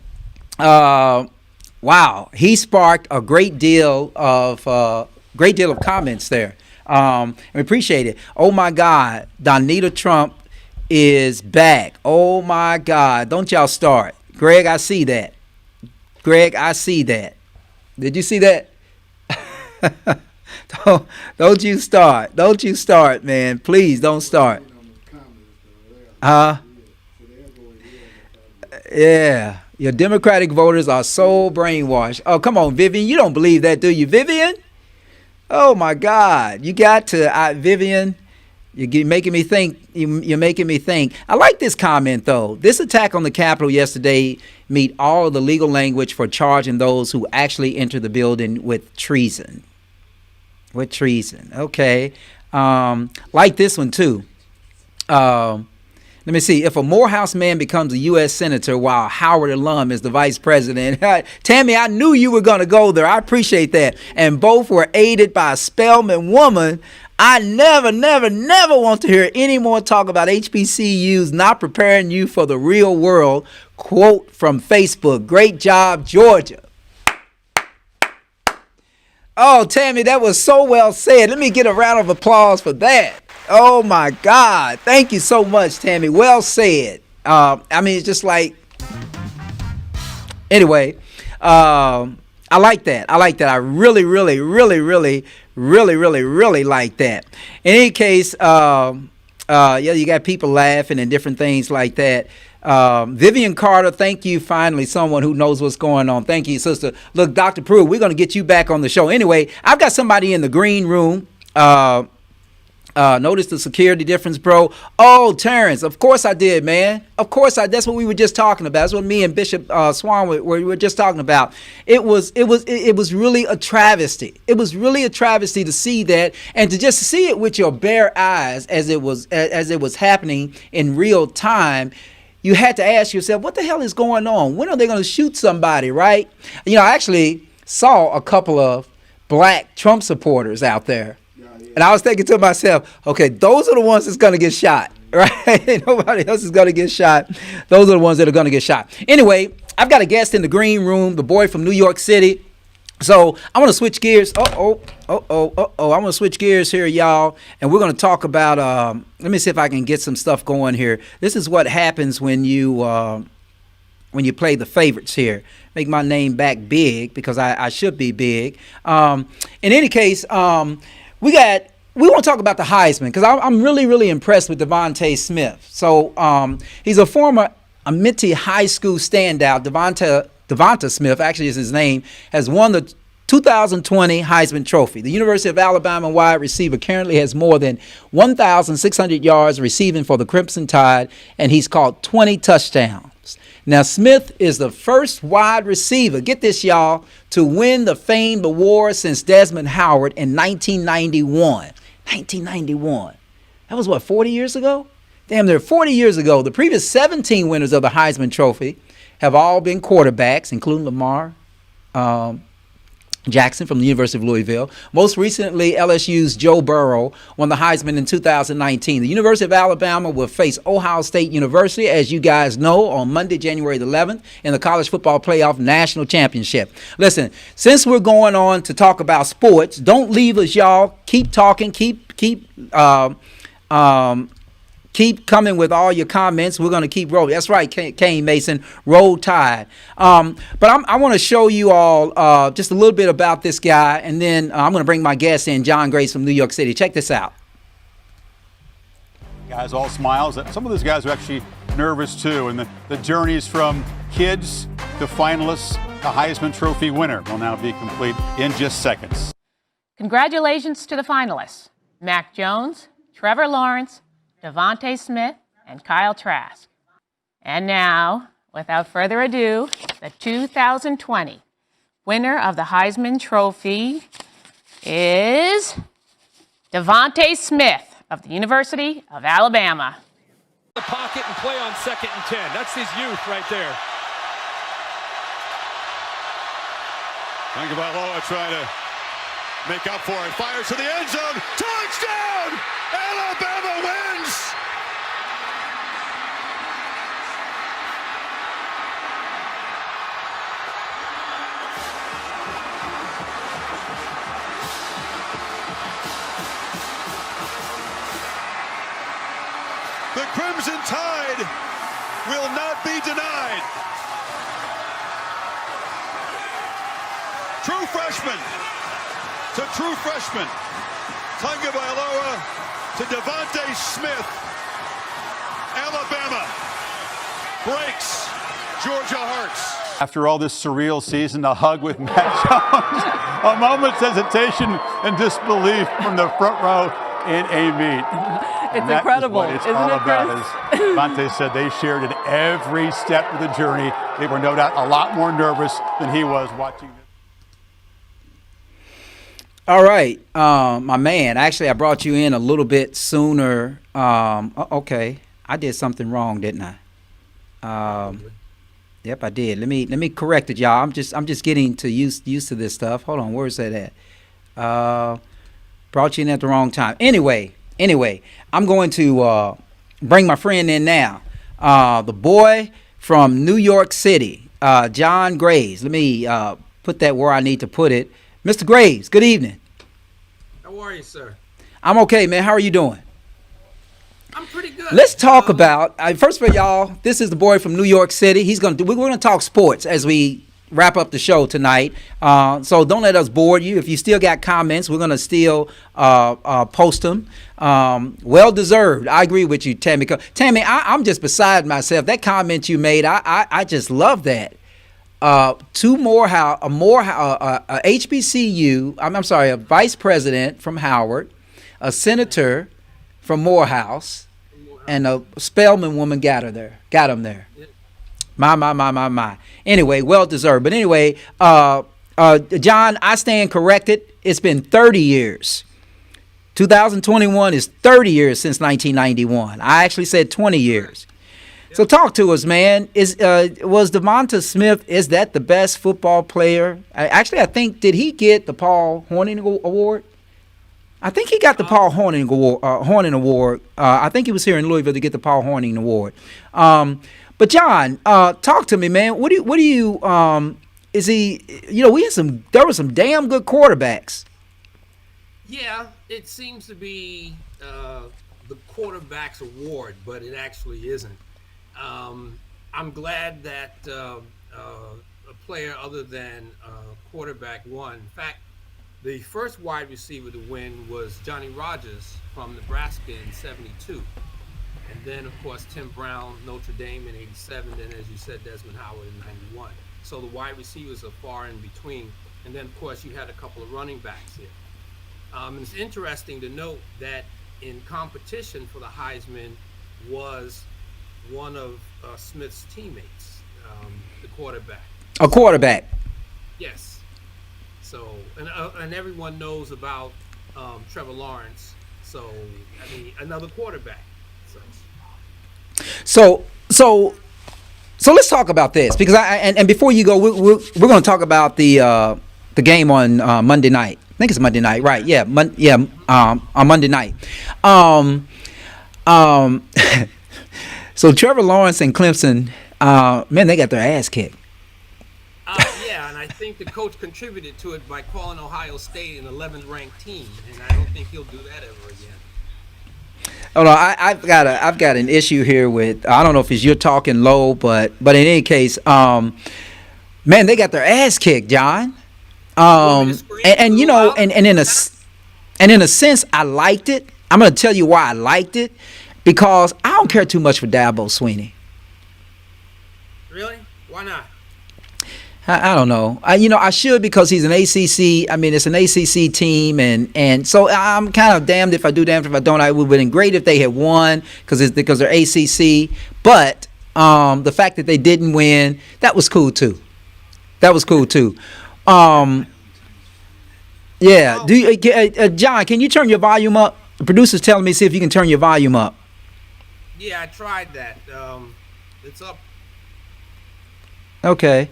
Wow. He sparked a great deal of comments there. We appreciate it. Oh my God. Donita Trump is back. Oh my God. Don't y'all start. Greg, I see that. Greg, I see that. Did you see that? Don't you start. Don't you start, man. Please don't start. Yeah. Your Democratic voters are so brainwashed. Oh, come on, Vivian. You don't believe that, do you, Vivian? Oh, my God. You got to, Vivian, you're making me think. You're making me think. I like this comment, though. This attack on the Capitol yesterday meet all of the legal language for charging those who actually enter the building with treason. With treason. Okay. Like this one, too. Let me see. If a Morehouse man becomes a U.S. Senator while Howard alum is the vice president. Tammy, I knew you were going to go there. I appreciate that. And both were aided by a Spelman woman. I never want to hear any more talk about HBCUs not preparing you for the real world. Quote from Facebook. Great job, Georgia. Oh, Tammy, that was so well said. Let me get a round of applause for that. Oh, my God. Thank you so much, Tammy. Well said. I mean, it's just like, anyway, I like that. I like that. I really like that. In any case, yeah, you got people laughing and different things like that. Vivian Carter, thank you. Finally, someone who knows what's going on. Thank you, sister. Look, Dr. Pruitt, we're going to get you back on the show. Anyway, I've got somebody in the green room. Notice the security difference, bro. Oh, Terrence, of course I did, man. Of course that's what we were just talking about. That's what me and Bishop Swan were just talking about. It was really a travesty. It was really a travesty to see that, and to just see it with your bare eyes as it was happening in real time. You had to ask yourself, what the hell is going on? When are they going to shoot somebody, right? You know, I actually saw a couple of black Trump supporters out there. And I was thinking to myself, okay, those are the ones that's going to get shot, right? Nobody else is going to get shot. Those are the ones that are going to get shot. Anyway, I've got a guest in the green room, the boy from New York City. So I want to switch gears. I want to switch gears here, y'all. And we're going to talk about, let me see if I can get some stuff going here. This is what happens when you play the favorites here. Make my name back big because I should be big. In any case, we want to talk about the Heisman because I'm really impressed with Devontae Smith. So he's a former Amity High School standout, Devonta Smith, actually is his name, has won the 2020 Heisman Trophy. The University of Alabama wide receiver currently has more than 1,600 yards receiving for the Crimson Tide, and he's caught 20 touchdowns. Now, Smith is the first wide receiver, get this, y'all, to win the famed award since Desmond Howard in 1991. 1991. That was, what, 40 years ago? Damn, they're 40 years ago. The previous 17 winners of the Heisman Trophy have all been quarterbacks, including Lamar Jackson from the University of Louisville. Most recently, LSU's Joe Burrow won the Heisman in 2019. The University of Alabama will face Ohio State University, as you guys know, on Monday, January the 11th in the College Football Playoff National Championship. Listen, since we're going on to talk about sports, don't leave us, y'all. Keep talking. Keep coming with all your comments. We're going to keep rolling. That's right, Kane Mason, Roll Tide. But I want to show you all just a little bit about this guy, and then I'm going to bring my guest in, John Grace from New York City. Check this out. Guys all smiles. Some of those guys are actually nervous too, and the journeys from kids to finalists to Heisman Trophy winner will now be complete in just seconds. Congratulations to the finalists, Mac Jones, Trevor Lawrence, Devonta Smith, and Kyle Trask. And now, without further ado, the 2020 winner of the Heisman Trophy is Devonta Smith of the University of Alabama. The pocket and play on 2nd and 10. That's his youth right there. Tagovailoa trying to make up for it. Fires to the end zone. Touchdown! Alabama wins! The Crimson Tide will not be denied. True freshman to true freshman. Tagovailoa to Devonta Smith. Alabama breaks Georgia hearts. After all this surreal season, a hug with Matt Jones. A moment's hesitation and disbelief from the front row in a meet. It's incredible, It's isn't all it, about, Chris? as Devonta said, they shared in every step of the journey. They were no doubt a lot more nervous than he was watching this. All right, my man. Actually, I brought you in a little bit sooner. Okay, I did something wrong, didn't I? Yep, I did. Let me correct it, y'all. I'm just getting used to this stuff. Hold on, where's that at? Brought you in at the wrong time. Anyway, I'm going to bring my friend in now. The boy from New York City, John Graves. Let me put that where I need to put it. Mr. Graves, good evening. How are you, sir? I'm okay, man. How are you doing? I'm pretty good. Let's talk about, first of all, y'all, this is the boy from New York City. We're going to talk sports as we wrap up the show tonight. So don't let us bore you. If you still got comments, we're going to still post them. Well deserved. I agree with you, Tammy. Tammy, I'm just beside myself. That comment you made, I just love that. A HBCU, I'm sorry, a vice president from Howard, a senator from Morehouse, and a Spelman woman got him there. My. Anyway, well deserved. But anyway, John, I stand corrected. It's been 30 years. 2021 is 30 years since 1991. I actually said 20 years. So talk to us, man. Was Devonta Smith, is that the best football player? Actually, I think, did he get the Paul Hornung Award? I think he got the Paul Hornung Award. I think he was here in Louisville to get the Paul Hornung Award. But John, talk to me, man. What do you is he? You know, there were some damn good quarterbacks. Yeah, it seems to be the quarterback's award, but it actually isn't. I'm glad that a player other than quarterback won. In fact, the first wide receiver to win was Johnny Rodgers from Nebraska in '72. And then, of course, Tim Brown, Notre Dame in 87. Then, as you said, Desmond Howard in 91. So the wide receivers are far in between. And then, of course, you had a couple of running backs here. It's interesting to note that in competition for the Heisman was one of Smith's teammates, the quarterback. A quarterback. Yes. So, and everyone knows about Trevor Lawrence. So, I mean, another quarterback. So let's talk about this, because and before you go, we're going to talk about the game on Monday night. I think it's Monday night, right? Yeah, on Monday night. So Trevor Lawrence and Clemson, man, they got their ass kicked. Yeah, and I think the coach contributed to it by calling Ohio State an 11th ranked team, and I don't think he'll do that ever again. Oh no, I've got an issue here with, I don't know if it's you're talking low, but in any case, man, they got their ass kicked, John. And you know, and in a sense, I liked it. I'm gonna tell you why I liked it, because I don't care too much for Dabo Swinney. Really? Why not? I don't know. I should, because he's an ACC. I mean, it's an ACC team, and so I'm kind of damned if I do, damned if I don't. It would have been great if they had won, because they're ACC. But the fact that they didn't win, that was cool too. Yeah. John, can you turn your volume up? The producer's telling me, see if you can turn your volume up. Yeah, I tried that. It's up. Okay.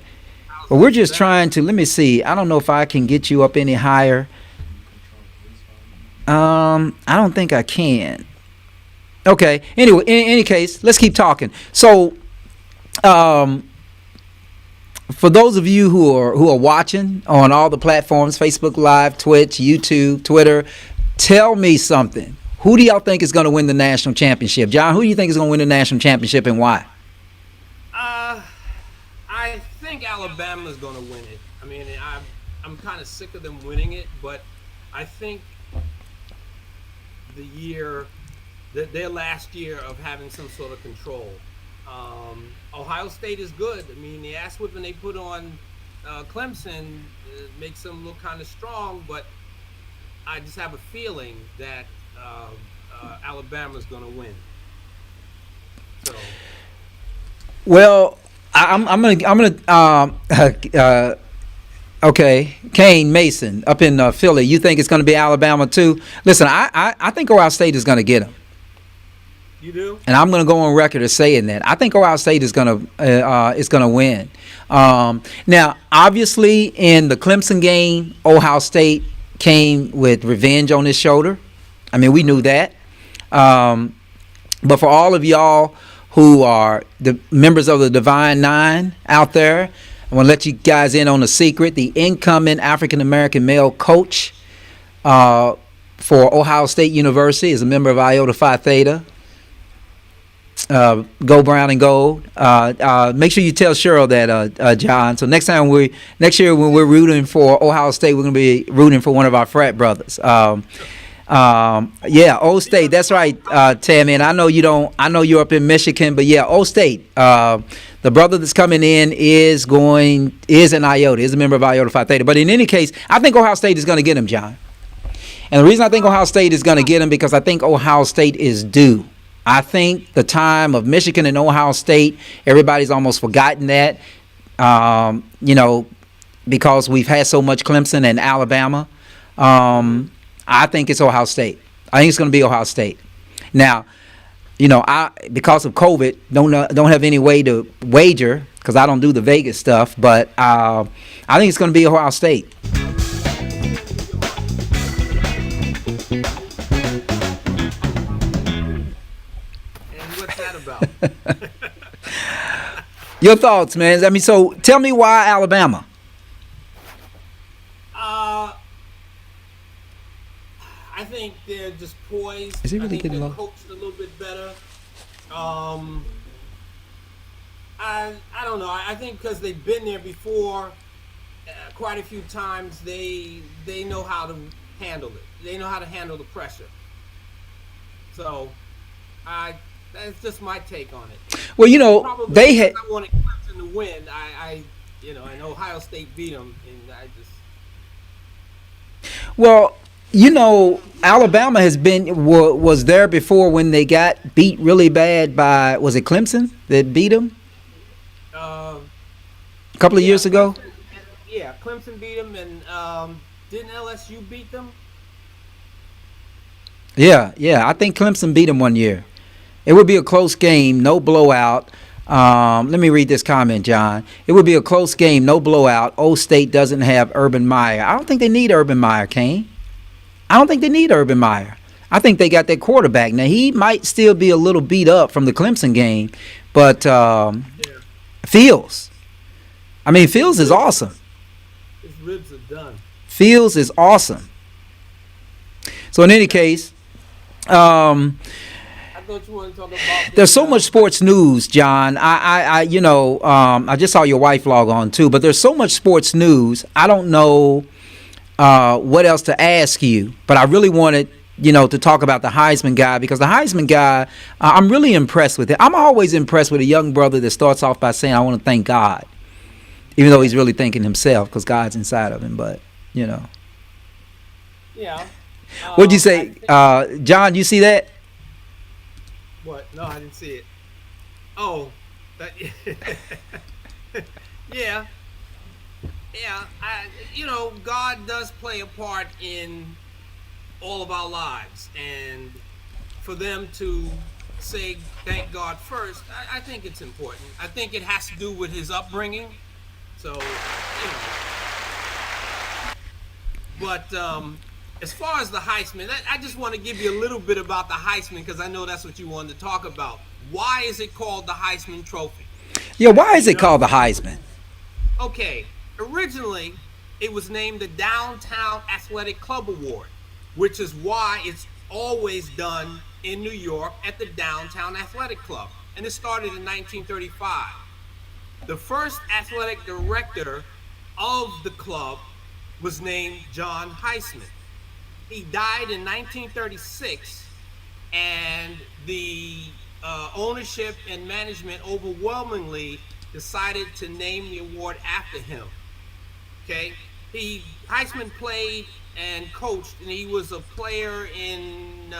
Well, we're just trying to, let me see. I don't know if I can get you up any higher. I don't think I can. Okay. Anyway, in any case, let's keep talking. So, for those of you who are watching on all the platforms, Facebook Live, Twitch, YouTube, Twitter, tell me something. Who do y'all think is going to win the national championship? John, who do you think is going to win the national championship, and why? I think Alabama's going to win it. I mean, I'm kind of sick of them winning it, but I think their last year of having some sort of control. Ohio State is good. I mean, the ass whipping they put on Clemson makes them look kind of strong, but I just have a feeling that Alabama's going to win. So. Well, I'm gonna okay, Kane Mason up in Philly. You think it's gonna be Alabama too? Listen, I think Ohio State is gonna get them. You do? And I'm gonna go on record as saying that I think Ohio State is gonna win. Now, obviously, in the Clemson game, Ohio State came with revenge on his shoulder. I mean, we knew that. But for all of y'all who are the members of the Divine Nine out there, I want to let you guys in on a secret. The incoming African-American male coach for Ohio State University is a member of Iota Phi Theta. Go Brown and Gold. Make sure you tell Cheryl that, John. So next year when we're rooting for Ohio State, we're going to be rooting for one of our frat brothers. Yeah, Old State. That's right, Tammy. And I know you're up in Michigan, but yeah, Old State. The brother that's coming in is an Iota, is a member of Iota Phi Theta. But in any case, I think Ohio State is going to get him, John. And the reason I think Ohio State is going to get him, because I think Ohio State is due. I think the time of Michigan and Ohio State, everybody's almost forgotten that, because we've had so much Clemson and Alabama. I think it's Ohio State. I think it's going to be Ohio State. Now, I, because of COVID, don't have any way to wager, because I don't do the Vegas stuff, but I think it's going to be Ohio State. Your thoughts, man. I mean, so tell me why Alabama. I think they're just poised. Is he really getting low? Coached a little bit better. I don't know. I think because they've been there before, quite a few times. They know how to handle it. They know how to handle the pressure. So, I That's just my take on it. Well, you know, Probably they had. I wanted Clemson to win. And Ohio State beat them, and I just. Well, you know, Alabama has been was there before when they got beat really bad by, was it Clemson that beat them a couple of years ago? Yeah, Clemson beat them, and didn't LSU beat them? Yeah, I think Clemson beat them one year. It would be a close game, no blowout. Let me read this comment, John. It would be a close game, no blowout. O State doesn't have Urban Meyer. I don't think they need Urban Meyer, Kane. I don't think they need Urban Meyer. I think they got that quarterback. Now, he might still be a little beat up from the Clemson game, but Fields. I mean, Fields is awesome. His ribs are done. Fields is awesome. So in any case, there's so much sports news, John. I just saw your wife log on too, but there's so much sports news. I don't know what else to ask you, but I really wanted, to talk about the Heisman guy, because the Heisman guy, I'm really impressed with it. I'm always impressed with a young brother that starts off by saying, I want to thank God, even though he's really thanking himself because God's inside of him, but, Yeah. What'd you say? John, you see that? What? No, I didn't see it. Oh, that, yeah. God does play a part in all of our lives, and for them to say thank God first, I think it's important. I think it has to do with his upbringing. So, But as far as the Heisman, I just want to give you a little bit about the Heisman, because I know that's what you wanted to talk about. Why is it called the Heisman Trophy? Yeah, why is it called the Heisman? Okay, originally it was named the Downtown Athletic Club Award, which is why it's always done in New York at the Downtown Athletic Club. And it started in 1935. The first athletic director of the club was named John Heisman. He died in 1936, and the ownership and management overwhelmingly decided to name the award after him. Okay, Heisman played and coached, and he was a player in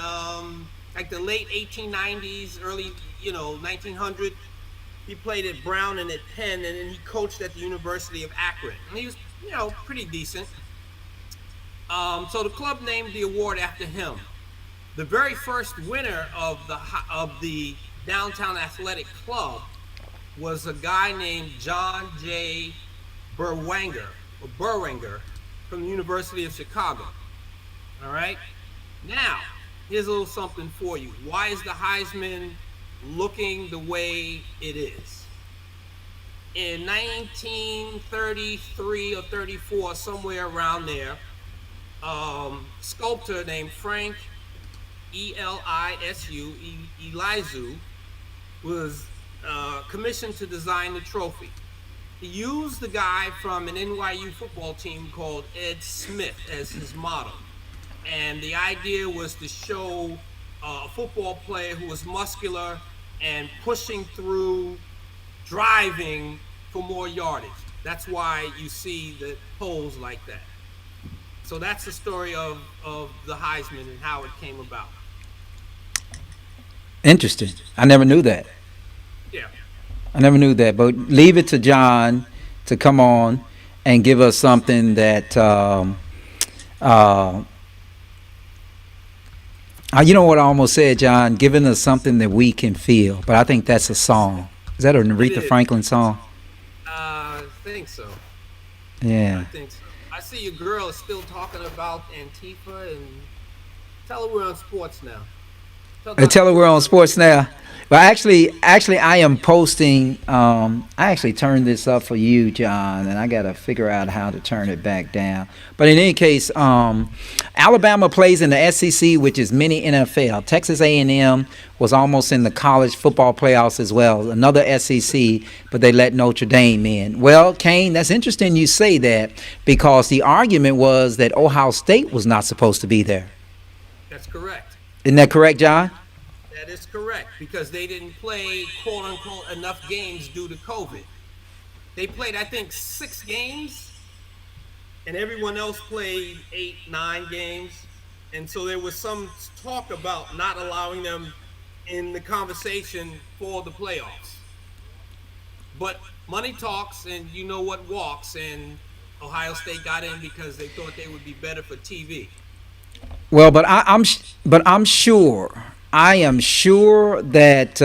like the late 1890s, early 1900. He played at Brown and at Penn, and then he coached at the University of Akron. And he was pretty decent. So the club named the award after him. The very first winner of the Downtown Athletic Club was a guy named John J. Berwanger from the University of Chicago. All right? Now, here's a little something for you. Why is the Heisman looking the way it is? In 1933 or 34, somewhere around there, sculptor named Frank Elizu was commissioned to design the trophy. He used the guy from an NYU football team called Ed Smith as his model. And the idea was to show a football player who was muscular and pushing through, driving for more yardage. That's why you see the poles like that. So that's the story of the Heisman and how it came about. Interesting. I never knew that. Yeah. I never knew that. But leave it to John to come on and give us something that you know what I almost said, John? Giving us something that we can feel. But I think that's a song. Is that a Aretha Franklin song? I think so. Yeah. I think so. I see your girl is still talking about Antifa, and tell her we're on sports now. Tell her we're on sports now. But actually, I am posting. I actually turned this up for you, John, and I got to figure out how to turn it back down. But in any case, Alabama plays in the SEC, which is mini NFL. Texas A&M was almost in the college football playoffs as well, another SEC, but they let Notre Dame in. Well, Kane, that's interesting you say that, because the argument was that Ohio State was not supposed to be there. That's correct. Isn't that correct, John? That That is correct, because they didn't play quote unquote enough games due to COVID. They played, I think, 6 games, and everyone else played 8, 9 games. And so there was some talk about not allowing them in the conversation for the playoffs. But money talks, and you know what walks, and Ohio State got in because they thought they would be better for TV. Well, but I am sure that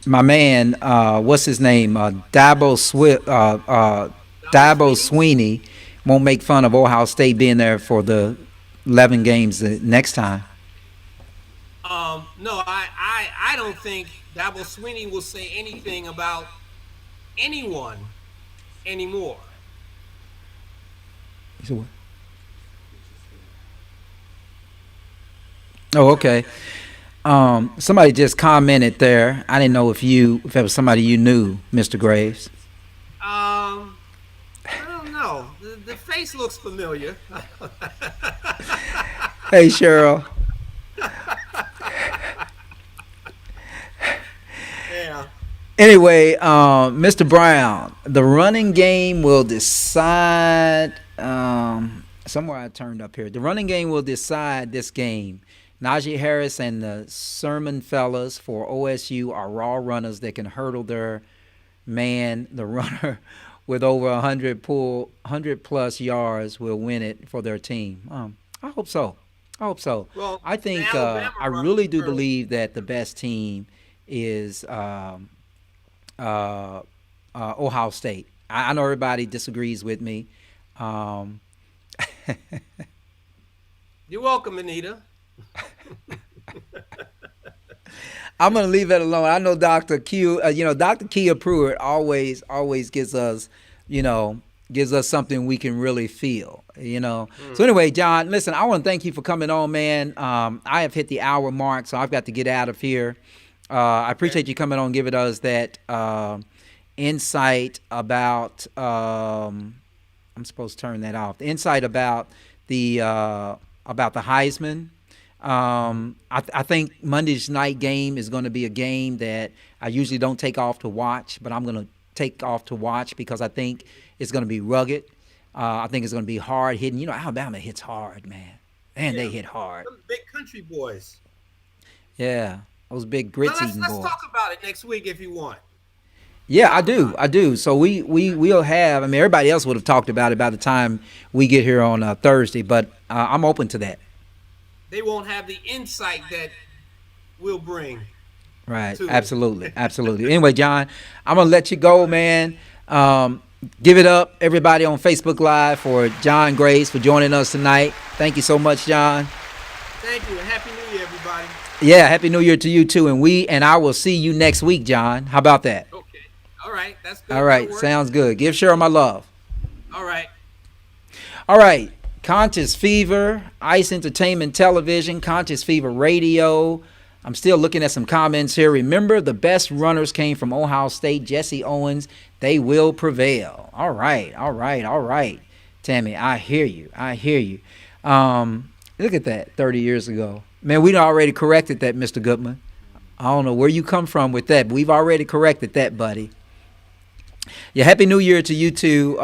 my man, what's his name, Dabo Sweeney, won't make fun of Ohio State being there for the 11 games the next time. No, I don't think Dabo Sweeney will say anything about anyone anymore. So what? Oh, okay. Somebody just commented there. I didn't know if that was somebody you knew, Mr. Graves. I don't know. The face looks familiar. Hey, Cheryl. Yeah. Anyway, Mr. Brown, the running game will decide. Somewhere I turned up here. The running game will decide this game. Najee Harris and the Sermon fellas for OSU are raw runners that can hurdle their man. The runner with over 100 plus yards will win it for their team. I hope so. Well, I think I really do believe that the best team is Ohio State. I know everybody disagrees with me. You're welcome, Anita. I'm gonna leave it alone. I know Dr. Q. Dr. Kia Pruitt always gives us, something we can really feel. So anyway, John, listen, I want to thank you for coming on, man. I have hit the hour mark, so I've got to get out of here. I appreciate you coming on, giving us that insight about. I'm supposed to turn that off. The insight about the Heisman. I think Monday's night game is going to be a game that I usually don't take off to watch, but I'm going to take off to watch because I think it's going to be rugged. I think it's going to be hard hitting. Alabama hits hard, man. And they hit hard. Some big country boys. Yeah, those big grits eating boys. Let's talk about it next week if you want. Yeah, I do. So we'll have. Everybody else would have talked about it by the time we get here on Thursday, but I'm open to that. They won't have the insight that we'll bring. Right. Absolutely. Anyway, John, I'm going to let you go, man. Give it up, everybody on Facebook Live, for John Graves for joining us tonight. Thank you so much, John. Thank you, and Happy New Year, everybody. Yeah, Happy New Year to you, too. And I will see you next week, John. How about that? Okay. All right. That's good. All right. Sounds good. Give Cheryl my love. All right. Conscious Fever, Ice Entertainment Television, Conscious Fever Radio. I'm still looking at some comments here. Remember, the best runners came from Ohio State. Jesse Owens, they will prevail. All right. Tammy, I hear you. Look at that, 30 years ago. Man, we'd already corrected that, Mr. Goodman. I don't know where you come from with that, but we've already corrected that, buddy. Yeah, Happy New Year to you too,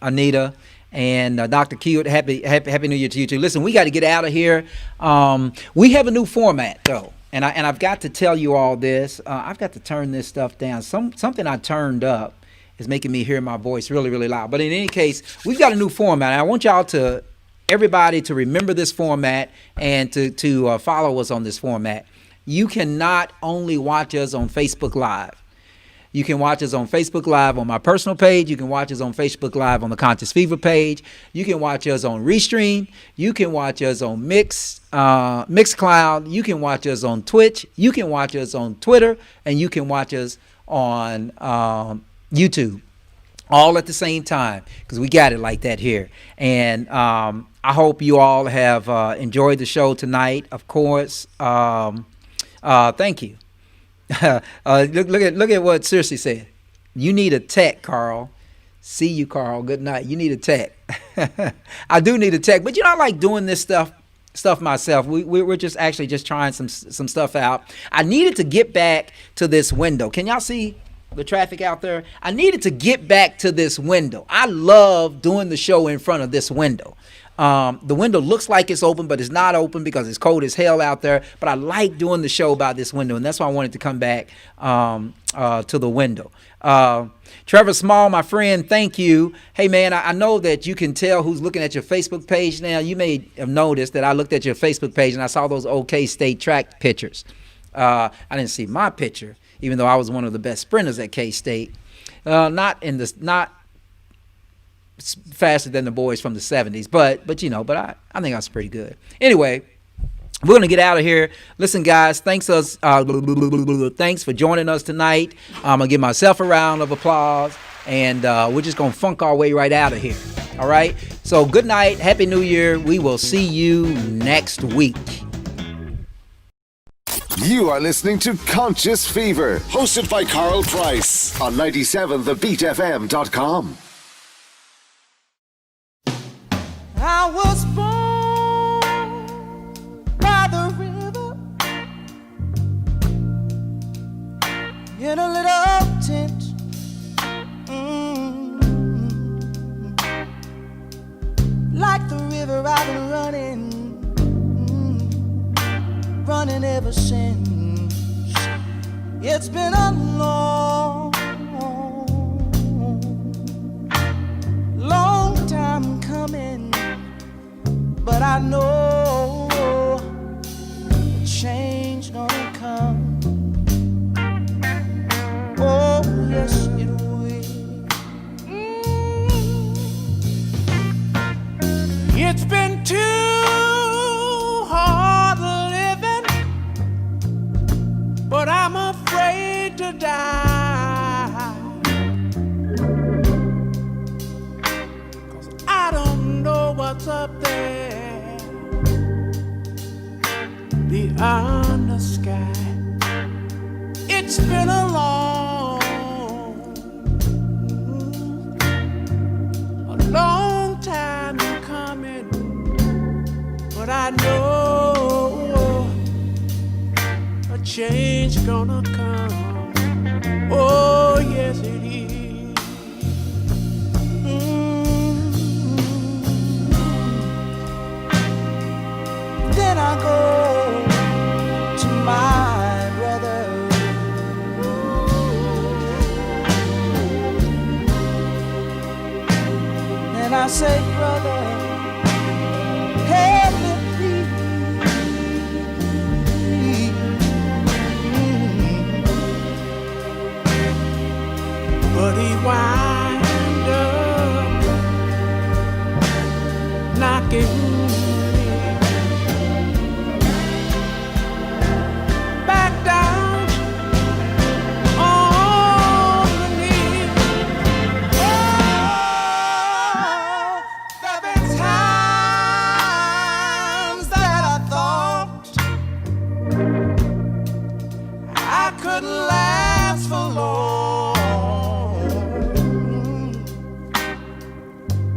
Anita. And Dr. Q, happy New Year to you too. Listen, we got to get out of here. We have a new format though, and I've got to tell you all this. I've got to turn this stuff down. Something I turned up is making me hear my voice really, really loud. But in any case, we've got a new format. And I want everybody to remember this format and to follow us on this format. You can not only watch us on Facebook Live. You can watch us on Facebook Live on my personal page. You can watch us on Facebook Live on the Conscious Fever page. You can watch us on Restream. You can watch us on Mixcloud. You can watch us on Twitch. You can watch us on Twitter. And you can watch us on YouTube. All at the same time, because we got it like that here. And I hope you all have enjoyed the show tonight. Of course, thank you. Look at what Circe said. You need a tech, Carl. See you, Carl. Good night. You need a tech. I do need a tech, but I like doing this stuff stuff myself. We're just actually just trying some stuff out. I needed to get back to this window. Can y'all see the traffic out there? I needed to get back to this window. I love doing the show in front of this window. The window looks like it's open, but it's not open because it's cold as hell out there. But I like doing the show by this window, and that's why I wanted to come back to the window. Trevor Small, my friend, thank you. Hey, man, I know that you can tell who's looking at your Facebook page now. You may have noticed that I looked at your Facebook page, and I saw those OK State track pictures. I didn't see my picture, even though I was one of the best sprinters at K-State. Not faster than the boys from the 70s, but I think I was pretty good. Anyway, we're going to get out of here. Listen, guys, thanks for joining us tonight. I'm going to give myself a round of applause, and we're just going to funk our way right out of here. All right? So good night. Happy New Year. We will see you next week. You are listening to Conscious Fever, hosted by Carl Price on 97thebeatfm.com. I was born by the river in a little tent. Like the river I've been running ever since. It's been a long time coming, but I know change gonna come. Oh, yes, it will. It's been too hard living, but I'm afraid to die. 'Cause I don't know what's up there beyond the sky. It's been a long time coming, but I know a change gonna come. Oh, yes, it is. Then I go to my brother. And I say, brother, help me please. But he wind up knocking back down on the knee. Oh, there been times that I thought I couldn't last for long,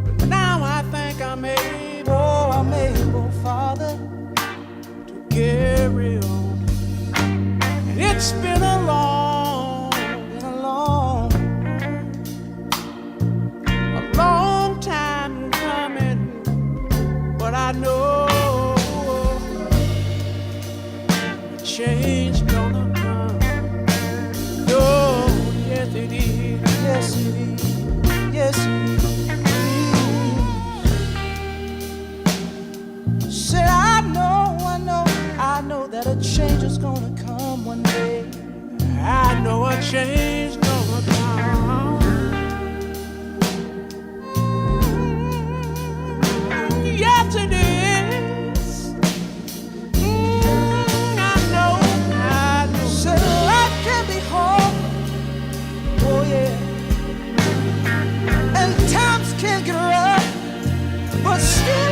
but now I think I'm able, Father, to carry on. And it's been a long time coming, but I know a change gonna come. Oh, yes it is. Yes it is. Yes it is. Said I know that a change is gonna come one day. I know a change gonna come. Yes it is. I know. Said life can be hard. Oh yeah. And times can get rough, but still